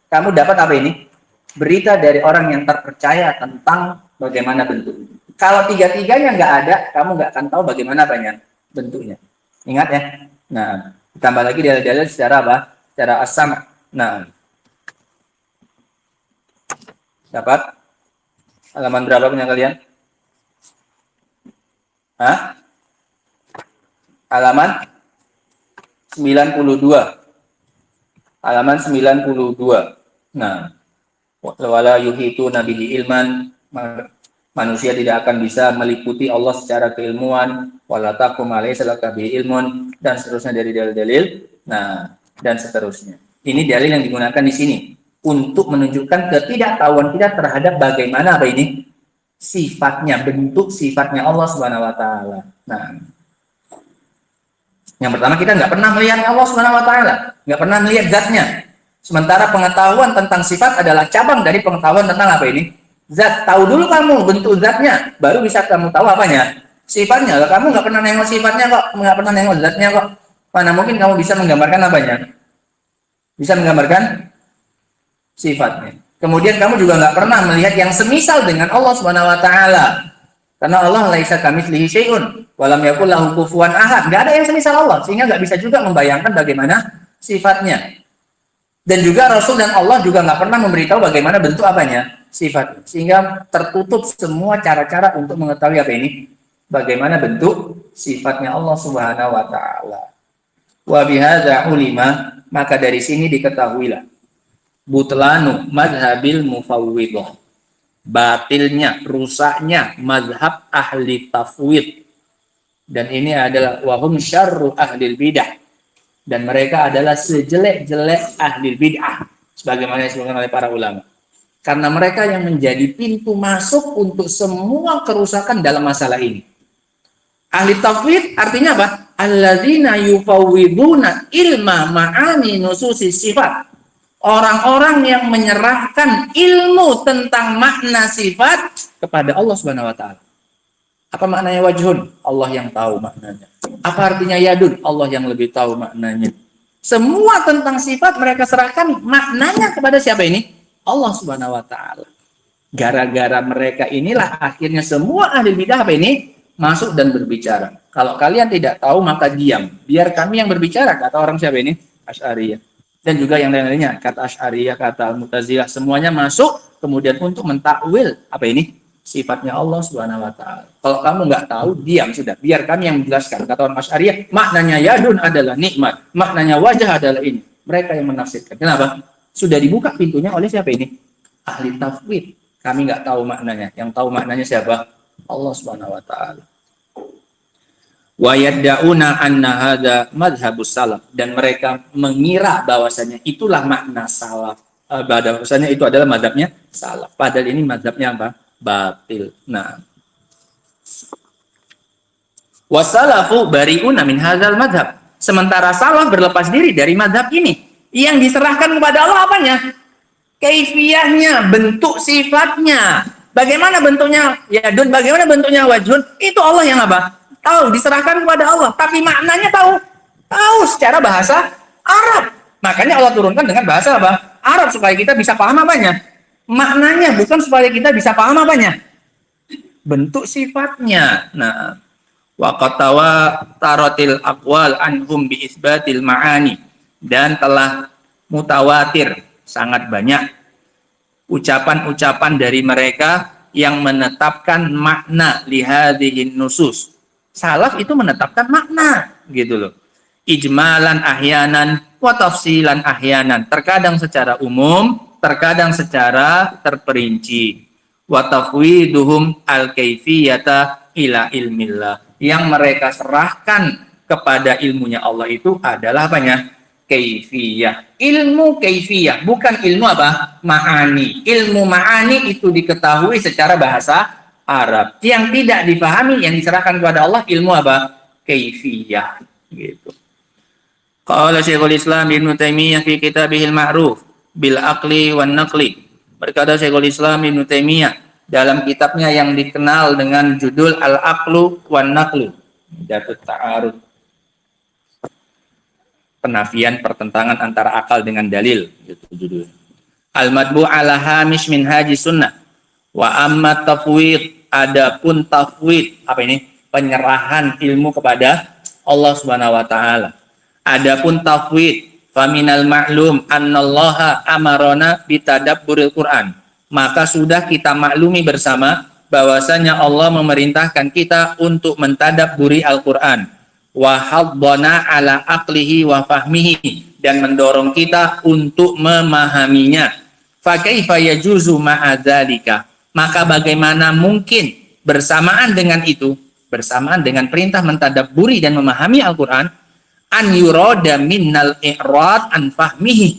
kamu dapat apa ini? Berita dari orang yang terpercaya tentang bagaimana bentuk. Kalau tiga-tiganya nggak ada, kamu nggak akan tahu bagaimana banyak bentuknya. Ingat ya. Nah, ditambah lagi dalil-dalil secara apa? Secara asam. Nah, dapat halaman berapa punya kalian? Hah? Halaman 92. Halaman 92. Nah, wala yuhitu nabihi ilman, manusia tidak akan bisa meliputi Allah secara keilmuan, wala taqum alaysa laka bihi ilmun, dan seterusnya dari dalil-dalil. Nah, dan seterusnya. Ini dalil yang digunakan di sini untuk menunjukkan ketidaktahuan kita terhadap bagaimana apa ini? Sifatnya, bentuk sifatnya Allah Subhanahu wa taala. Nah, yang pertama kita nggak pernah melihat Allah Subhanahu wa taala, nggak pernah melihat zatnya. Sementara pengetahuan tentang sifat adalah cabang dari pengetahuan tentang apa ini? Zat. Tahu dulu kamu bentuk zatnya, baru bisa kamu tahu apanya? Sifatnya. Kalau kamu nggak pernah nengok sifatnya kok, nggak pernah nengok zatnya kok, mana mungkin kamu bisa menggambarkan apanya? Bisa menggambarkan sifatnya. Kemudian kamu juga nggak pernah melihat yang semisal dengan Allah Subhanahu wa taala. Karena Allah laisa kamitslihi syai'un wa lam yakul lahu kufuwan ahad. Enggak ada yang semisal Allah, sehingga nggak bisa juga membayangkan bagaimana sifatnya. Dan juga Rasul dan Allah juga nggak pernah memberitahu bagaimana bentuk apanya? Sifat. Sehingga tertutup semua cara-cara untuk mengetahui apa ini? Bagaimana bentuk sifatnya Allah Subhanahu wa taala. Wa bihadza ulima, maka dari sini diketahuilah butlanu madhabil mufawwidhah, batilnya, rusaknya mazhab ahli tafwid, dan ini adalah wahum syarru ahli bidah, dan mereka adalah sejelek-jelek ahli bid'ah sebagaimana disebutkan oleh para ulama, karena mereka yang menjadi pintu masuk untuk semua kerusakan dalam masalah ini. Ahli tafwid artinya apa? Alladzina yufawwiduna ilma ma'ani nususi sifat. Orang-orang yang menyerahkan ilmu tentang makna sifat kepada Allah Subhanahu wa taala. Apa maknanya wajhun? Allah yang tahu maknanya. Apa artinya yadun? Allah yang lebih tahu maknanya. Semua tentang sifat mereka serahkan maknanya kepada siapa ini? Allah Subhanahu wa taala. Gara-gara mereka inilah akhirnya semua ahli bidah apa ini? Masuk dan berbicara. Kalau kalian tidak tahu maka diam. Biar kami yang berbicara, kata orang siapa ini? Asy'ariyah. Dan juga yang lain-lainnya, kata Asy'ariyah, kata Mu'tazilah, semuanya masuk kemudian untuk mentakwil apa ini? Sifatnya Allah Subhanahu wa taala. Kalau kamu nggak tahu, diam sudah. Biar kami yang menjelaskan. Kata orang Asy'ariyah, maknanya yadun adalah nikmat, maknanya wajah adalah ini. Mereka yang menafsirkan. Kenapa? Sudah dibuka pintunya oleh siapa ini? Ahli tafwid. Kami nggak tahu maknanya. Yang tahu maknanya siapa? Allah Subhanahu wa taala. Wa yad'una anna hadza madhhabus salaf, dan mereka mengira bahwasanya itulah makna salaf. Bahwasanya itu adalah mazhabnya salaf. Padahal ini mazhabnya apa? Batil. Nah, wasalafu bari'una min hadzal madhab. Sementara salaf berlepas diri dari mazhab ini. Yang diserahkan kepada Allah apanya? Kaifiyahnya, bentuk sifatnya. Bagaimana bentuknya? Ya, bagaimana bentuknya wajhun? Itu Allah yang apa? Tahu, diserahkan kepada Allah. Tapi maknanya tahu. Tahu secara bahasa Arab. Makanya Allah turunkan dengan bahasa apa? Arab, supaya kita bisa paham apanya? Maknanya, bukan supaya kita bisa paham apanya? Bentuk sifatnya. Nah, waqatawa taratil aqwal anhum bi isbatil ma'ani, dan telah mutawatir sangat banyak ucapan-ucapan dari mereka yang menetapkan makna lihadhihin nusus. Salaf itu menetapkan makna, gitu loh. Ijmalan ahyanan wa tafsilan ahyanan. Terkadang secara umum, terkadang secara terperinci. Wa tafwiduhum al-kaifiyata ila ilmillah. Yang mereka serahkan kepada ilmunya Allah itu adalah apanya? Kaifiyah. Ilmu kaifiyah, bukan ilmu apa? Ma'ani. Ilmu ma'ani itu diketahui secara bahasa Arab. Yang tidak dipahami, yang diserahkan kepada Allah, ilmu apa? Kaifiyah. Gitu. Qala Syekhul Islam Ibnu Taimiyah fi kitabihil ma'ruf bil aqli wan naqli. Berkata Syekhul Islam Ibnu Taimiyah dalam kitabnya yang dikenal dengan judul Al-Aqlu wan Naqlu, Datut Ta'arud, penafian pertentangan antara akal dengan dalil, gitu judul. Al-Madbu' ala hamish min haji sunnah. Wa amma tafwid, adapun tafwid, apa ini? Penyerahan ilmu kepada Allah Subhanahu wa taala. Adapun tafwid, faminal ma'lum annallaha amarona bitadabburil Qur'an. Maka sudah kita maklumi bersama bahwasanya Allah memerintahkan kita untuk mentadabburi Al-Qur'an. Wa haddana ala aqlihi wa fahmihi, dan mendorong kita untuk memahaminya. Fa kaifa yajuzu ma'a dzalika? Maka bagaimana mungkin bersamaan dengan itu, bersamaan dengan perintah mentadabburi dan memahami Al-Qur'an, an yurada minnal i'rad an fahmihi,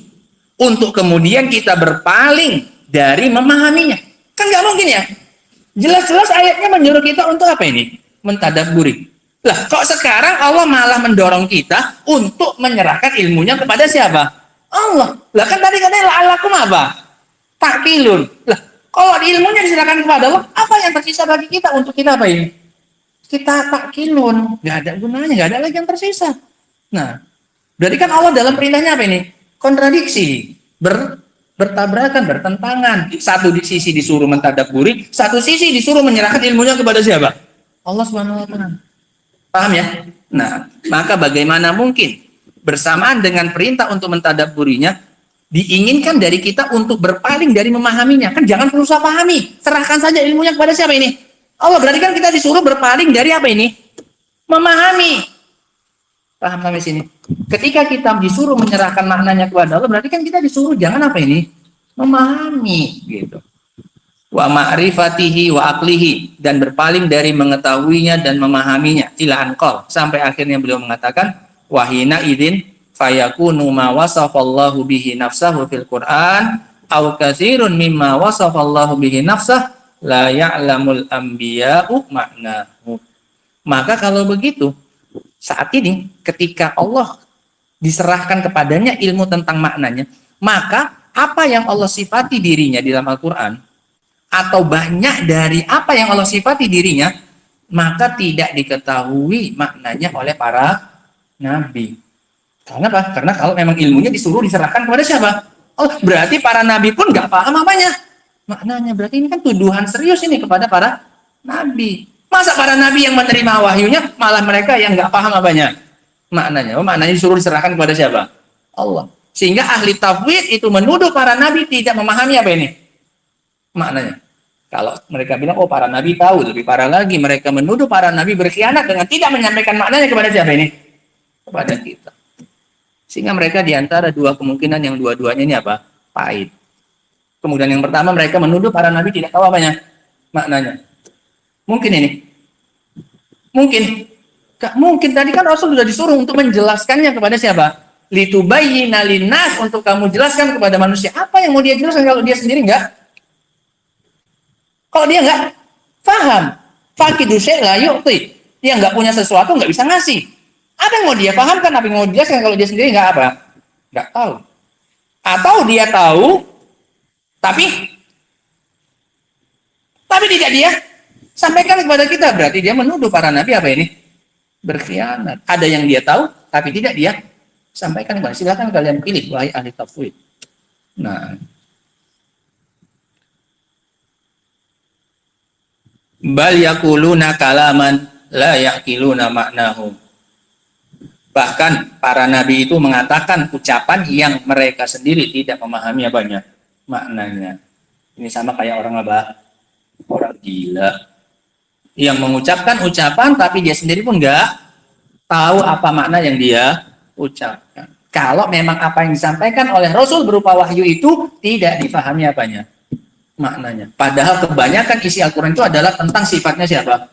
untuk kemudian kita berpaling dari memahaminya. Kan nggak mungkin ya. Jelas-jelas ayatnya menyuruh kita untuk apa ini? Mentadabburi. Lah, kok sekarang Allah malah mendorong kita untuk menyerahkan ilmunya kepada siapa? Allah. Lah kan tadi katanya la'alakum apa? Ta'qilun. Lah, kalau ilmunya diserahkan kepada Allah, apa yang tersisa bagi kita untuk kita apa ini? Kita ta'qilun. Nggak ada gunanya, nggak ada lagi yang tersisa. Nah, berarti kan Allah dalam perintahnya apa ini? Kontradiksi. Bertabrakan, bertentangan. Satu di sisi disuruh mentadabburi, satu sisi disuruh menyerahkan ilmunya kepada siapa? Allah Subhanahu wa taala. Paham ya? Nah, maka bagaimana mungkin bersamaan dengan perintah untuk mentadabburinya diinginkan dari kita untuk berpaling dari memahaminya? Kan jangan berusaha pahami, serahkan saja ilmunya kepada siapa ini? Allah. Berarti kan kita disuruh berpaling dari apa ini? Memahami. Paham sampai sini? Ketika kita disuruh menyerahkan maknanya kepada Allah, berarti kan kita disuruh jangan apa ini? Memahami, gitu. Wa ma'rifatihi wa aqlihi, dan berpaling dari mengetahuinya dan memahaminya. Ila anqal, sampai akhirnya beliau mengatakan wahina idzin fayakunu ma wasafallahu bihi nafsahu fil Qur'an aw katsirun mimma wasafallahu bihi nafsah la ya'lamul anbiya'u ma'nahu. Maka kalau begitu, saat ini ketika Allah diserahkan kepadanya ilmu tentang maknanya, maka apa yang Allah sifati dirinya di dalam Al-Qur'an, atau banyak dari apa yang Allah sifati dirinya, maka tidak diketahui maknanya oleh para nabi. Karena apa? Karena kalau memang ilmunya disuruh diserahkan kepada siapa? Oh, berarti para nabi pun nggak paham apanya maknanya. Berarti ini kan tuduhan serius ini kepada para nabi. Masa para nabi yang menerima wahyunya malah mereka yang nggak paham apanya maknanya? Oh, maknanya disuruh diserahkan kepada siapa? Allah. Sehingga ahli tafwid itu menuduh para nabi tidak memahami apa ini maknanya. Kalau mereka bilang, oh para nabi tahu, lebih parah lagi, mereka menuduh para nabi berkhianat dengan tidak menyampaikan maknanya kepada siapa ini? Kepada kita. Sehingga mereka diantara dua kemungkinan yang dua-duanya ini apa? Pahit. Kemudian yang pertama, mereka menuduh para nabi tidak tahu apanya? Maknanya. Mungkin ini. Mungkin. Gak mungkin. Tadi kan Rasul sudah disuruh untuk menjelaskannya kepada siapa? Litubayyina linnas, untuk kamu jelaskan kepada manusia. Apa yang mau dia jelaskan kalau dia sendiri enggak? Kalau dia enggak paham, faqidu syai' la yu'ti. Dia enggak punya sesuatu, enggak bisa ngasih. Apa yang mau dia pahamkan, apa yang mau dijelaskan kalau dia sendiri enggak apa? Enggak tahu. Atau dia tahu, tapi tidak dia sampaikan kepada kita. Berarti dia menuduh para nabi apa ini? Berkhianat. Ada yang dia tahu, tapi tidak dia sampaikan kepada. Silakan kalian pilih, wahai ahli tafwid. Nah, bal yaquluna kalaman la yaqiluna maknahu. Bahkan para nabi itu mengatakan ucapan yang mereka sendiri tidak memahami apanya, maknanya. Ini sama kayak orang apa? Orang gila yang mengucapkan ucapan tapi dia sendiri pun enggak tahu apa makna yang dia ucapkan. Kalau memang apa yang disampaikan oleh Rasul berupa wahyu itu tidak difahami apanya, maknanya. Padahal kebanyakan isi Al-Quran itu adalah tentang sifatnya siapa?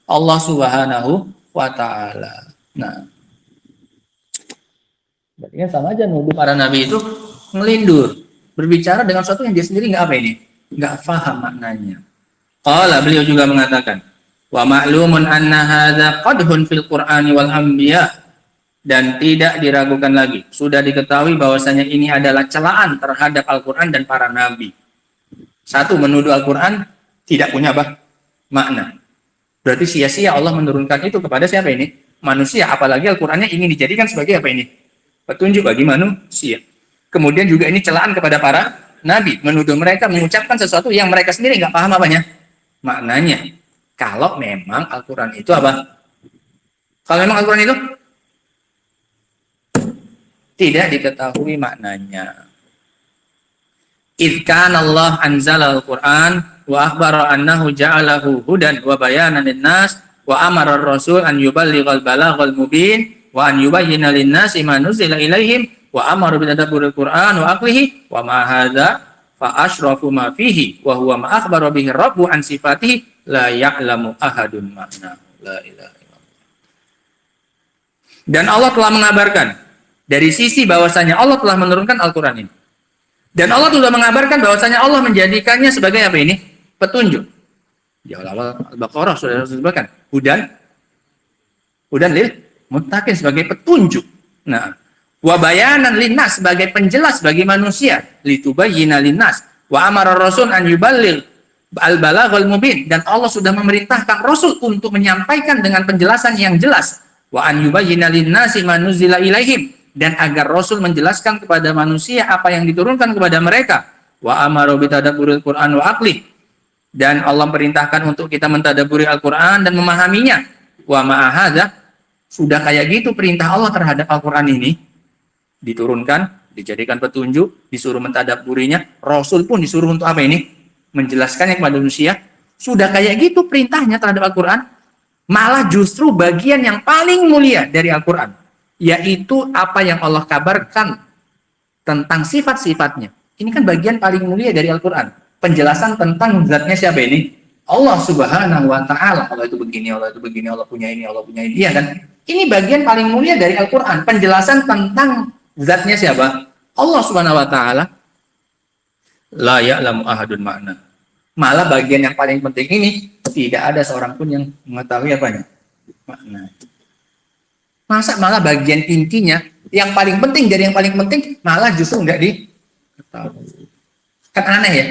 Allah Subhanahu wa Ta'ala. Nah, berarti kan sama aja nuduh para nabi itu ngelindur, berbicara dengan sesuatu yang dia sendiri nggak apa ini, nggak paham maknanya. Qala, beliau juga mengatakan, wa ma'lumun anna hadza qadhun fil Qur'ani wal anbiya, dan tidak diragukan lagi, sudah diketahui bahwasanya ini adalah celaan terhadap Al-Qur'an dan para nabi. Satu, menuduh Al-Qur'an tidak punya apa? Makna. Berarti sia-sia Allah menurunkan itu kepada siapa ini? Manusia. Apalagi Al-Qur'annya ingin dijadikan sebagai apa ini? Petunjuk bagi manusia. Kemudian juga ini celaan kepada para nabi, menuduh mereka mengucapkan sesuatu yang mereka sendiri nggak paham apanya, maknanya. Kalau memang Al-Quran itu apa? Kalau memang Al-Quran itu tidak diketahui maknanya. Idkan Allah anzala Al-Quran wa akhbara annahu ja'alahu hudan wa bayanan linnas wa amara ar-rasul an yuballighal balaghal mubin wa an yubayyina lin-nasi ma nuzila ilaihim wa amara bi tadabburil Qur'an wa aqlihi wa ma hadza fa asyrafu ma fihi wa huwa ma akhbara bihi rabbu an sifatihi la ya'lamu ahadun makna. La ilaha illallah. Dan Allah telah mengabarkan dari sisi bahwasanya Allah telah menurunkan Al-Qur'an ini. Dan Allah sudah mengabarkan bahwasanya Allah menjadikannya sebagai apa ini? Petunjuk. Di awal Al-Baqarah sudah disebutkan hudan lil muttaqin, sebagai petunjuk. Nah, wa bayanan linnas, sebagai penjelas bagi manusia, litubayyina linnas, wa amara rasul an yuballigh al-balaghal mubin, dan Allah sudah memerintahkan Rasul untuk menyampaikan dengan penjelasan yang jelas, wa an yubayyina linnasi ma nuzila ilaihim, dan agar Rasul menjelaskan kepada manusia apa yang diturunkan kepada mereka, wa amara bi tadabburil Qur'an wa aqli, dan Allah perintahkan untuk kita mentadabburi Al-Qur'an dan memahaminya. Wa ma'ahadza, sudah kayak gitu perintah Allah terhadap Al-Qur'an ini, diturunkan, dijadikan petunjuk, disuruh mentadabburinya, Rasul pun disuruh untuk apa ini? Menjelaskannya kepada manusia. Sudah kayak gitu perintahnya terhadap Al-Quran, malah justru bagian yang paling mulia dari Al-Quran, yaitu apa yang Allah kabarkan tentang sifat-sifatnya. Ini kan bagian paling mulia dari Al-Quran, penjelasan tentang zatnya siapa ini? Allah Subhanahu wa Ta'ala. Allah itu begini, Allah itu begini, Allah punya ini, Allah punya ini. Iya kan? Ini bagian paling mulia dari Al-Quran, penjelasan tentang zatnya siapa? Allah Subhanahu wa Ta'ala. La ya'lamu ahadun makna. Malah bagian yang paling penting ini tidak ada seorang pun yang mengetahui apanya, makna. Masa malah bagian intinya yang paling penting dari yang paling penting malah justru nggak diketahui. Kan aneh ya.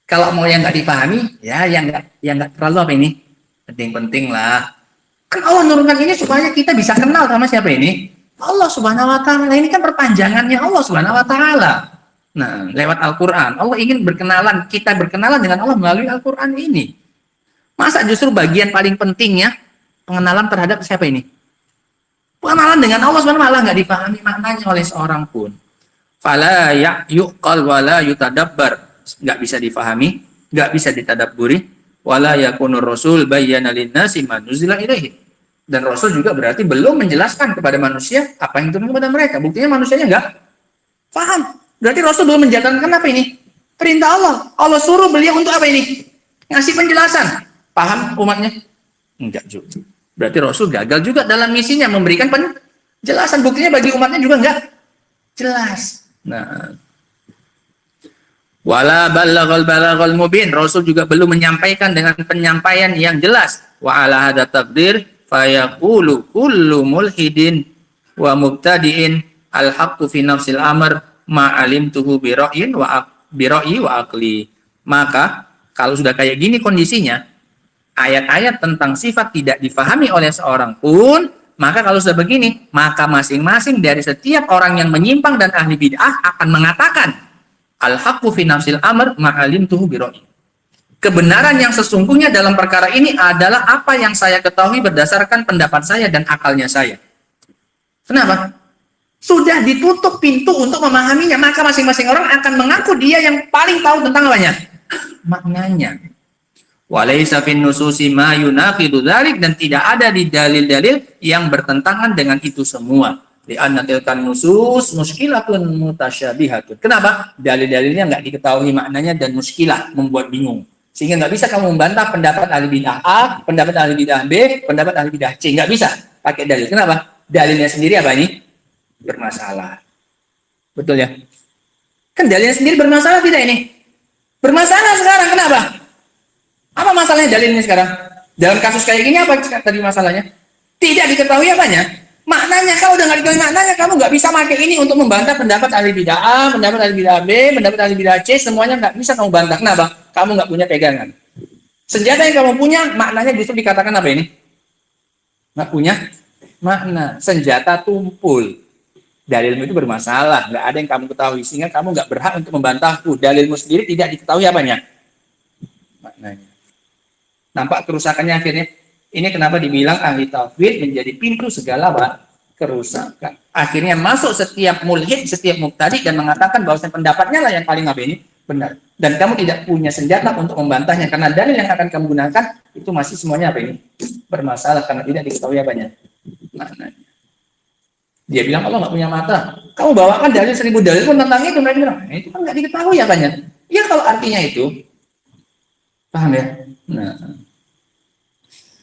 Kalau mau yang nggak dipahami, ya yang nggak terlalu apa ini penting-penting lah. Kan Allah nurunkan ini supaya kita bisa kenal sama siapa ini? Allah Subhanahu wa Ta'ala. Ini kan perpanjangannya Allah Subhanahu wa Ta'ala. Nah, lewat Al-Quran, Allah ingin kita berkenalan dengan Allah melalui Al-Quran ini. Masa justru bagian paling pentingnya pengenalan terhadap siapa ini? Pengenalan dengan Allah sebenarnya malah nggak dipahami maknanya oleh seorang pun. Fala yuqal wala yutadabbar, nggak bisa difahami, nggak bisa ditadabburi. Wala yakunur rasul bayyana linnasi ma nuzila ilaihi. Dan Rasul juga berarti belum menjelaskan kepada manusia apa yang turun kepada mereka. Buktinya manusianya nggak paham. Berarti Rasul belum menjalankan apa ini? Perintah Allah. Allah suruh beliau untuk apa ini? Ngasih penjelasan. Paham umatnya? Enggak juga. Berarti Rasul gagal juga dalam misinya memberikan penjelasan. Buktinya bagi umatnya juga enggak jelas. Nah, wala balaghal mubin. Rasul juga belum menyampaikan dengan penyampaian yang jelas. Wa ala hada taqdir fayaqulu kullu mulhidin wa mubtadi'in al-haqqu fi nafsil amr ma alimtuhu bi ra'yin wa aqli. Maka kalau sudah kayak gini kondisinya, ayat-ayat tentang sifat tidak difahami oleh seorang pun, maka kalau sudah begini, maka masing-masing dari setiap orang yang menyimpang dan ahli bid'ah akan mengatakan al-haqqu fi nafsil amr ma alimtuhu bi ra'yin. Kebenaran yang sesungguhnya dalam perkara ini adalah apa yang saya ketahui berdasarkan pendapat saya dan akalnya saya. Kenapa? Sudah ditutup pintu untuk memahaminya, maka masing-masing orang akan mengaku dia yang paling tahu tentang apanya? Maknanya. Walaysa fin nususi ma yunaqidu dzalik, dan tidak ada di dalil-dalil yang bertentangan dengan itu semua. Di anna tilkan nusus muskilatun mutasyabihatun. Kenapa? Dalil-dalilnya nggak diketahui maknanya dan muskilah, membuat bingung. Sehingga nggak bisa kamu membantah pendapat ahli bidah A, pendapat ahli bidah B, pendapat ahli bidah C. Nggak bisa pakai dalil. Kenapa? Dalilnya sendiri apa ini? Bermasalah. Betul ya? Kan dalilnya sendiri bermasalah tidak ini? Bermasalah sekarang. Kenapa? Apa masalahnya dalil ini sekarang? Dalam kasus kayak gini apa tadi masalahnya? Tidak diketahui apanya? Maknanya. Kalau udah nggak diketahui maknanya, kamu nggak bisa pakai ini untuk membantah pendapat ahli bidah A, pendapat ahli bidah B, pendapat ahli bidah C. Semuanya nggak bisa kamu bantah. Kenapa? Kamu nggak punya pegangan. Senjata yang kamu punya, maknanya justru dikatakan apa ini? Nggak punya makna. Senjata tumpul. Dalilmu itu bermasalah, nggak ada yang kamu ketahui, sehingga kamu nggak berhak untuk membantahku. Dalilmu sendiri tidak diketahui apanya? Maknanya. Nampak kerusakannya akhirnya? Ini kenapa dibilang ahli tauhid menjadi pintu segala kerusakan. Akhirnya masuk setiap mulhid, setiap mubtadi dan mengatakan bahwa pendapatnya lah yang paling apa ini? Benar. Dan kamu tidak punya senjata untuk membantahnya, karena dalil yang akan kamu gunakan itu masih semuanya apa ini? Bermasalah, karena tidak diketahui apanya? Maknanya. Dia bilang Allah nggak punya mata. Kamu bawakan dalil 1000 dalil pun tentang itu, mereka bilang itu kan nggak diketahui apanya. Ya kalau artinya itu, paham ya? Nah,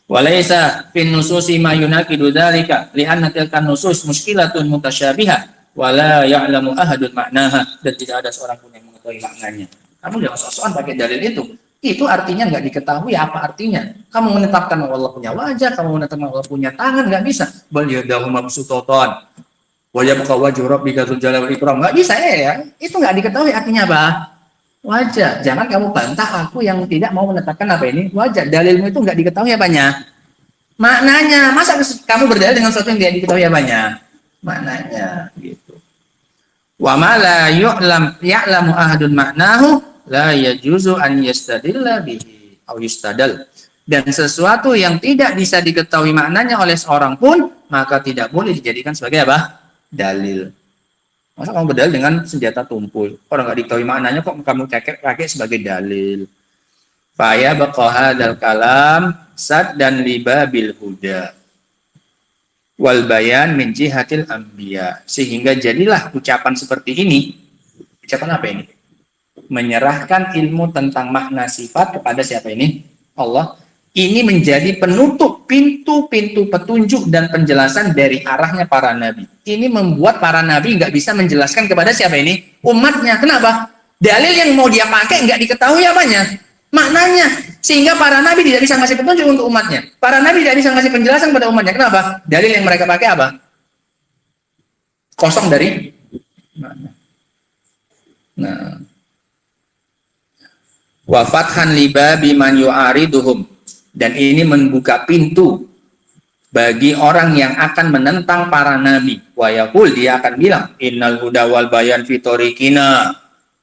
walaysa fin nususi ma yunaqidu dzalika li'anna tilkan nusus muskilatun mutasyabiha wa la ya'lamu ahadun ma'naha, dan tidak ada seorang pun yang mengetahui maknanya. Kamu jangan sok-sokan pakai dalil itu. Itu artinya nggak diketahui apa artinya. Kamu menetapkan Allah punya wajah, kamu menetapkan Allah punya tangan, nggak bisa. Bal yadahu mabsuutatan wa yabqa wajhu rabbika dzul jalali wal ikram. Nggak bisa ya. Itu nggak diketahui artinya apa? Wajah. Jangan kamu bantah aku yang tidak mau menetapkan apa ini wajah. Dalilmu itu nggak diketahui apanya? Maknanya. Masa kamu berdalil dengan sesuatu yang tidak diketahui apanya? Maknanya gitu. Wa ma la ya'lamu ahadun maknahu la yajuzu an yastadilla bihi aw yustadal. Dan sesuatu yang tidak bisa diketahui maknanya oleh seorang pun, maka tidak boleh dijadikan sebagai apa? Dalil. Masa kamu berdalil dengan senjata tumpul? Orang nggak diketahui maknanya kok kamu pakai sebagai dalil. Faya baqa hadzal kalam saddan libabil huda wal bayan min jihatil anbiya. Sehingga jadilah ucapan seperti ini. Ucapan apa ini? Menyerahkan ilmu tentang makna sifat kepada siapa ini? Allah. Ini menjadi penutup pintu-pintu petunjuk dan penjelasan dari arahnya para nabi. Ini membuat para nabi nggak bisa menjelaskan kepada siapa ini? Umatnya. Kenapa? Dalil yang mau dia pakai nggak diketahui apanya? Maknanya. Sehingga para nabi tidak bisa ngasih petunjuk untuk umatnya. Para nabi tidak bisa ngasih penjelasan kepada umatnya. Kenapa? Dalil yang mereka pakai apa? Kosong dari makna. Nah, wa fathan libabi man yu'ariduhum, dan ini membuka pintu bagi orang yang akan menentang para nabi. Wa yaqul, dia akan bilang innal huda wal bayan fi tariqina,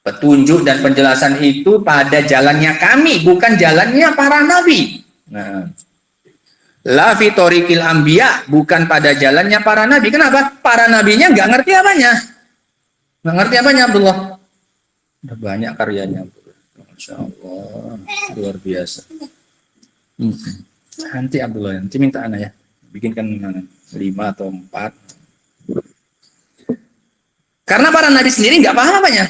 petunjuk dan penjelasan itu pada jalannya kami, bukan jalannya para nabi. Nah, la fi tariqil anbiya, bukan pada jalannya para nabi. Kenapa? Para nabinya nggak ngerti apanya. Nggak ngerti apanya, Abdullah? Udah banyak karyanya. Masya Allah, luar biasa. Nanti Abdullah, nanti minta anak ya, bikinkan 5 atau 4. Karena para nabi sendiri nggak paham apanya,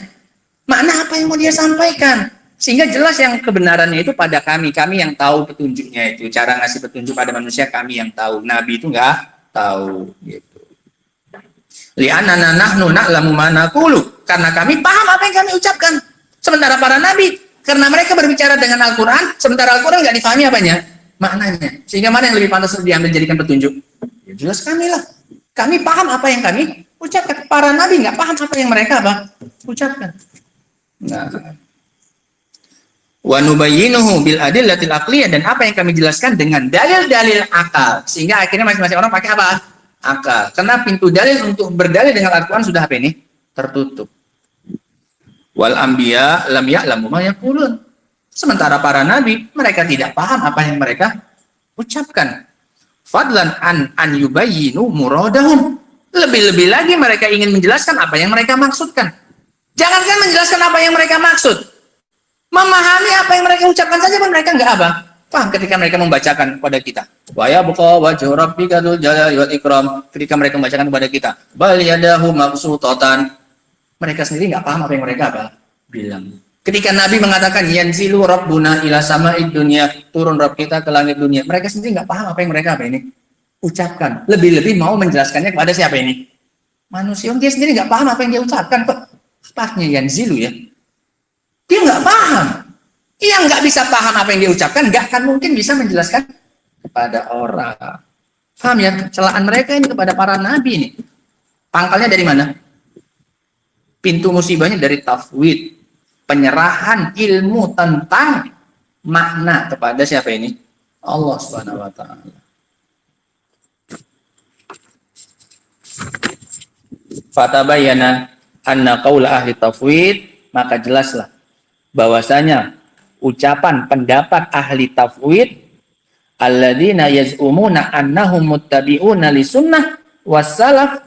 makna apa yang mau dia sampaikan. Sehingga jelas yang kebenarannya itu pada kami yang tahu petunjuknya itu. Cara ngasih petunjuk pada manusia kami yang tahu. Nabi itu nggak tahu gitu. Li'anana nahnu na'lamu ma naqulu. Karena kami paham apa yang kami ucapkan. Sementara para nabi, karena mereka berbicara dengan Al-Quran, sementara Al-Quran nggak difahami apanya? Maknanya. Sehingga mana yang lebih pantas diambil jadikan petunjuk? Ya jelas kami lah. Kami paham apa yang kami ucapkan. Para nabi nggak paham apa yang mereka ucapkan. Nah, wa nubayyinuhu bil adillatil aqliyah, dan apa yang kami jelaskan dengan dalil-dalil akal. Sehingga akhirnya masing-masing orang pakai apa? Akal. Karena pintu dalil untuk berdalil dengan Al-Quran sudah apa ini? Tertutup. Wal anbiya lam ya'lamu ma yaqulun. Sementara para nabi, mereka tidak paham apa yang mereka ucapkan. Fadlan an yubayyinu muradahum. Lebih-lebih lagi mereka ingin menjelaskan apa yang mereka maksudkan. Jangankan menjelaskan apa yang mereka maksud, memahami apa yang mereka ucapkan saja pun mereka nggak apa paham ketika mereka membacakan kepada kita. Wa yabqa wajhu rabbika dzul jalali wal ikram. Ketika mereka membacakan kepada kita, bal yadahu mabsutatan. Mereka sendiri nggak paham apa yang mereka bilang. Ketika Nabi mengatakan yanzilu rabbuna ila sama'id dunya, turun Rabb kita ke langit dunia, mereka sendiri nggak paham apa yang mereka ucapkan. Lebih-lebih mau menjelaskannya kepada siapa ini? Manusia. Dia sendiri nggak paham apa yang dia ucapkan. Apanya yanzilu ya? Dia nggak paham. Yang nggak bisa paham apa yang dia ucapkan nggak akan mungkin bisa menjelaskan kepada orang. Paham ya? Celaan mereka ini kepada para nabi ini. Pangkalnya dari mana? Pintu musibahnya dari tafwid. Penyerahan ilmu tentang makna kepada siapa ini? Allah Subhanahu wa taala. Fatabayyana anna qaula ahli tafwid, maka jelaslah bahwasanya ucapan pendapat ahli tafwid alladzina yaz'umuna annahum muttabi'una li sunnah wassalaf,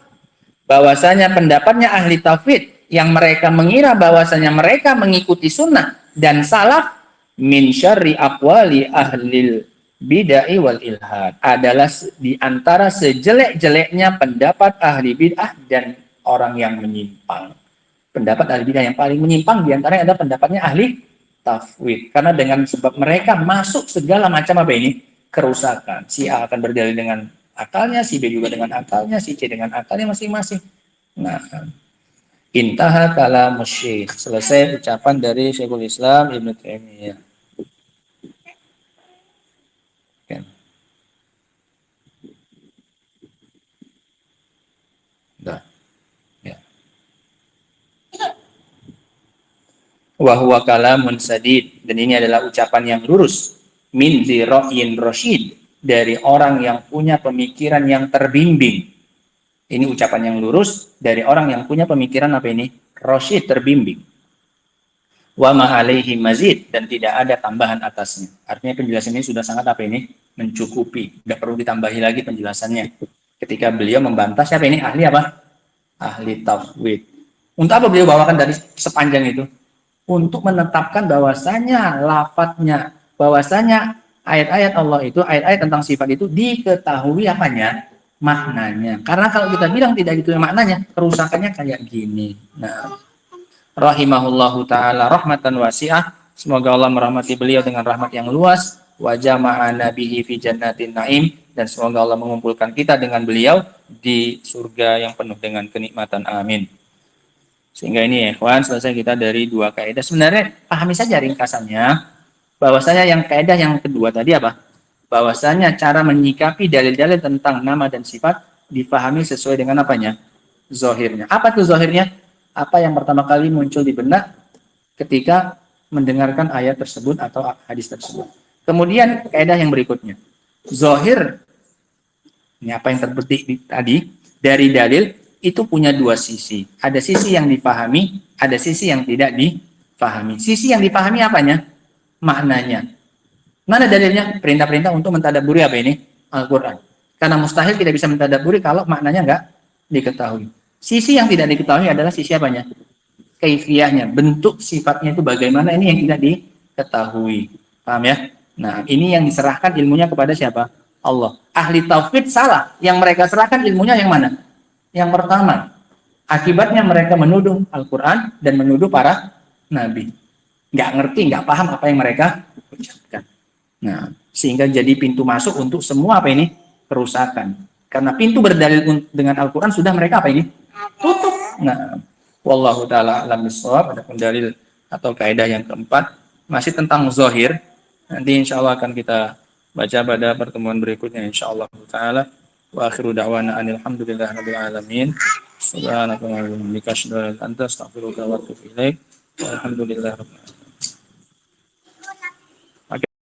bahwasanya pendapatnya ahli tafwid yang mereka mengira bahwasanya mereka mengikuti sunnah dan salaf, min syarri aqwali ahlil bid'ah wal ilhad, adalah di antara sejelek-jeleknya pendapat ahli bid'ah dan orang yang menyimpang. Pendapat ahli bid'ah yang paling menyimpang di antaranya ada pendapatnya ahli tafwid, karena dengan sebab mereka masuk segala macam apa ini? Kerusakan. Si A akan berdalil dengan akalnya, si B juga dengan akalnya, si C dengan akalnya masing-masing. Nah, intaha kalamus syekh, selesai ucapan dari Syekhul Islam Ibnu Taimiyah. Dah. Ya. Wa huwa kalamun sadid, dan ini adalah ucapan yang lurus, min dzira'in rasyid, dari orang yang punya pemikiran yang terbimbing. Ini ucapan yang lurus dari orang yang punya pemikiran apa ini? Rasyid, terbimbing. Wa ma alaihi mazid, dan tidak ada tambahan atasnya. Artinya penjelasan ini sudah sangat apa ini? Mencukupi. Tidak perlu ditambahi lagi penjelasannya. Ketika beliau membantah siapa ini? Ahli apa? Ahli tafwid. Untuk apa beliau bawakan dari sepanjang itu? Untuk menetapkan bahwasanya lafadznya, bahwasanya ayat-ayat Allah itu, ayat-ayat tentang sifat itu diketahui apanya? Maknanya. Karena kalau kita bilang tidak diketahui maknanya, kerusakannya kayak gini. Nah, rahimahullahu ta'ala rahmatan wasi'ah. Semoga Allah merahmati beliau dengan rahmat yang luas. Wa jama'a nabihi fi jannatin na'im. Dan semoga Allah mengumpulkan kita dengan beliau di surga yang penuh dengan kenikmatan. Amin. Sehingga ini ya, ikhwan, selesai kita dari dua kaidah. Sebenarnya pahami saja ringkasannya, bahwasanya yang kaidah yang kedua tadi apa? Bahwasanya cara menyikapi dalil-dalil tentang nama dan sifat dipahami sesuai dengan apanya? Zahirnya. Apa tuh zahirnya? Apa yang pertama kali muncul di benak ketika mendengarkan ayat tersebut atau hadis tersebut. Kemudian kaidah yang berikutnya. Zahir, ini apa yang terbetik tadi dari dalil itu punya dua sisi. Ada sisi yang dipahami, ada sisi yang tidak dipahami. Sisi yang dipahami apanya? Maknanya. Mana dalilnya? Perintah-perintah untuk mentadabburi apa ini? Al-Quran. Karena mustahil tidak bisa mentadabburi kalau maknanya enggak diketahui. Sisi yang tidak diketahui adalah sisi apanya? Kaifiyahnya, bentuk sifatnya itu bagaimana, ini yang tidak diketahui. Paham ya? Nah, ini yang diserahkan ilmunya kepada siapa? Allah. Ahli tauhid salah. Yang mereka serahkan ilmunya yang mana? Yang pertama. Akibatnya mereka menuduh Al-Quran dan menuduh para nabi. nggak ngerti, nggak paham apa yang mereka ucapkan. Nah, sehingga jadi pintu masuk untuk semua apa ini kerusakan. Karena pintu berdalil dengan Al-Quran sudah mereka apa ini tutup. Nah, wallahu taala alam bissawab. Ada dalil atau kaidah yang keempat masih tentang zahir. Nanti insya Allah akan kita baca pada pertemuan berikutnya insya Allah taala. Wa akhiru da'wana alhamdulillahirabbil alamin. Subhanaka wa bihamdika asyhadu an la ilaha illa anta astaghfiruka wa atubu ilaik. Alhamdulillah.